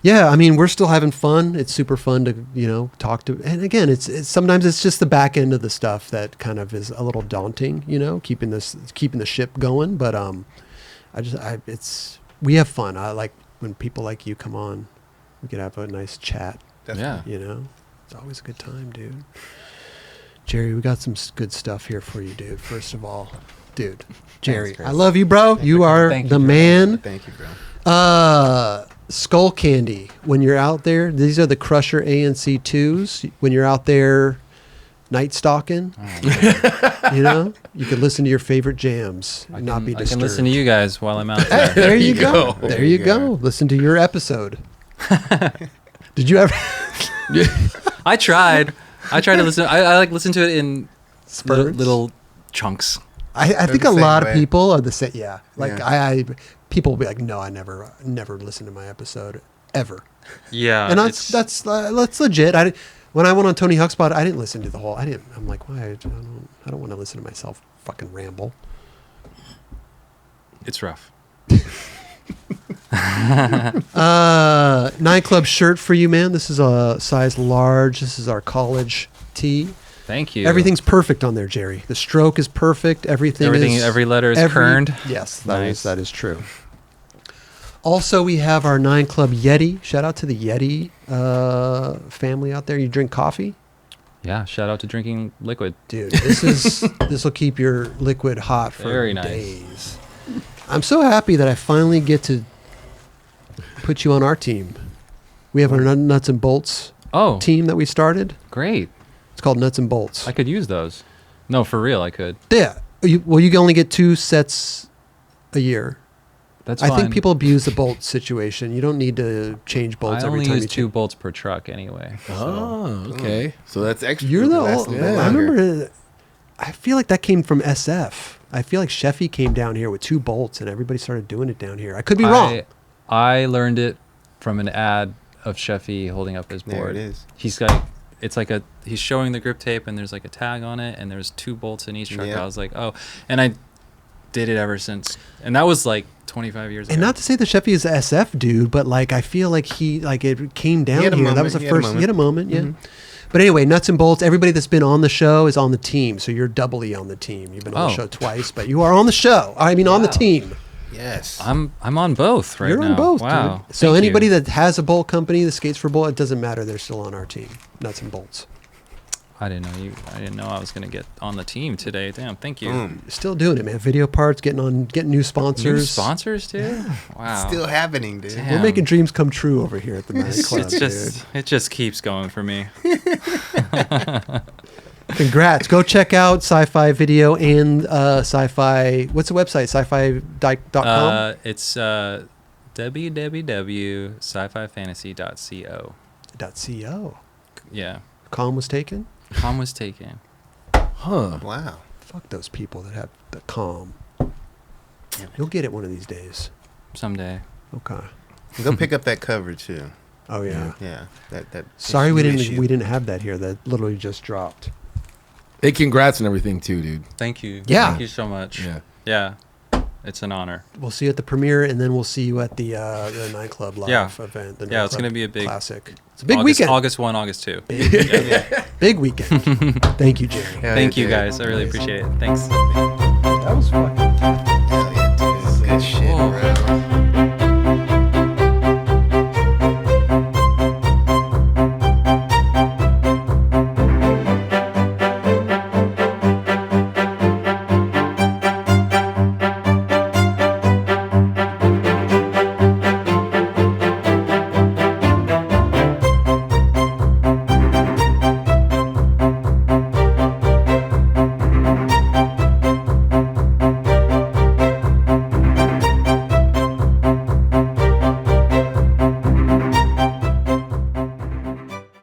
yeah, I mean, we're still having fun. It's super fun to, talk to. And again, it's sometimes it's just the back end of the stuff that kind of is a little daunting, keeping the ship going. But we have fun. I like when people like you come on. We could have a nice chat. Definitely. Yeah. It's always a good time, dude. Jerry, we got some good stuff here for you, dude. First of all, dude, Jerry, Chris. I love you, bro. You are Thank you, the Chris. man. Thank you, bro. Skull Candy. When you're out there, these are the Crusher ANC 2s. When you're out there night stalking, you can listen to your favorite jams and not be I disturbed. can listen to you guys while I'm out Hey, there. there you go. go. There you go. Listen to your episode. Did you ever? I tried to listen. I like listen to it in Spurts? little chunks. I think the a same lot of way. people are the same. Yeah, like Yeah. people will be like, no, I never listen to my episode ever, Yeah, and that's legit. When I went on Tony Hawk's Pod, I didn't listen to the whole. I'm like, why? I don't want to listen to myself fucking ramble. it's rough. 9 Club shirt for you, man. This is a size large. This is our college tee. Thank you. Everything's perfect on there, Jerry. The stroke is perfect. Everything, Every letter is kerned. Yes, Nice. that is true. Also, we have our 9 Club Yeti. Shout out to the Yeti family out there. You drink coffee? Yeah, shout out to drinking liquid. Dude, this will keep your liquid hot for Very nice. days. I'm so happy that I finally get to put you on our team. We have our Nuts and Bolts Oh, team that we started. great. It's called Nuts and Bolts. I could use those. No, for real, I could. Yeah. You can only get 2 sets a year. That's I fine. think people abuse the bolt situation. You don't need to change bolts I every only time use you 2 change. bolts per truck anyway. Oh, okay. So that's extra. You're the Lasts old a little man. I longer. remember. I feel like that came from SF. I feel like Sheffy came down here with 2 bolts, and everybody started doing it down here. I could be wrong. I learned it from an ad of Sheffy holding up his There board. it is. He's got, it's like he's showing the grip tape and there's like a tag on it and there's 2 bolts in each truck. Yep. I was like, oh, and I did it ever since. And that was like 25 years ago. And not to say that Sheffy is an SF dude, but like I feel like it came down He had a here. That moment. was the He had a first. He had a moment. moment, yeah. But anyway, Nuts and Bolts. Everybody that's been on the show is on the team, so you're doubly on the team. You've been on the Oh. show twice, but you are on the show. I mean, on the Wow. team. Yes. I'm on both right You're now. on both. Wow. Dude. So Thank anybody you. that has a bolt company that skates for bolt, it doesn't matter. They're still on our team. Nuts and Bolts. I didn't know I was gonna get on the team today. Damn, thank you. Boom. You're still doing it, man. Video parts, getting new sponsors. New sponsors too? Wow. Still happening, dude. Damn. We're making dreams come true over here at the Night Club, It just keeps going for me. dude. Congrats. Go check out Sci-Fi Video and Sci-Fi. What's the website? Sci-fi.com? It's www.scififantasy.co. .co. Yeah. Com was taken? Com was taken. Huh. Wow. Fuck those people that have the com. You'll get it one of these days. Someday. Okay. Go pick up that cover too. Oh yeah. Yeah. That. Sorry we issue. didn't have that here. That literally just dropped. Hey, congrats and everything too, dude. Thank you. Yeah. Thank you so much. Yeah. Yeah. It's an honor. We'll see you at the premiere, and then we'll see you at the Night Club live Yeah. event. The Yeah, Night it's Club gonna be a big classic. It's a big August, weekend. August 1, August 2. Big weekend. Thank you, Jerry. Hell Thank yeah, you dude. guys. I really appreciate it. Thanks. That was fucking. Hell yeah, dude. Good shit, Whoa. bro.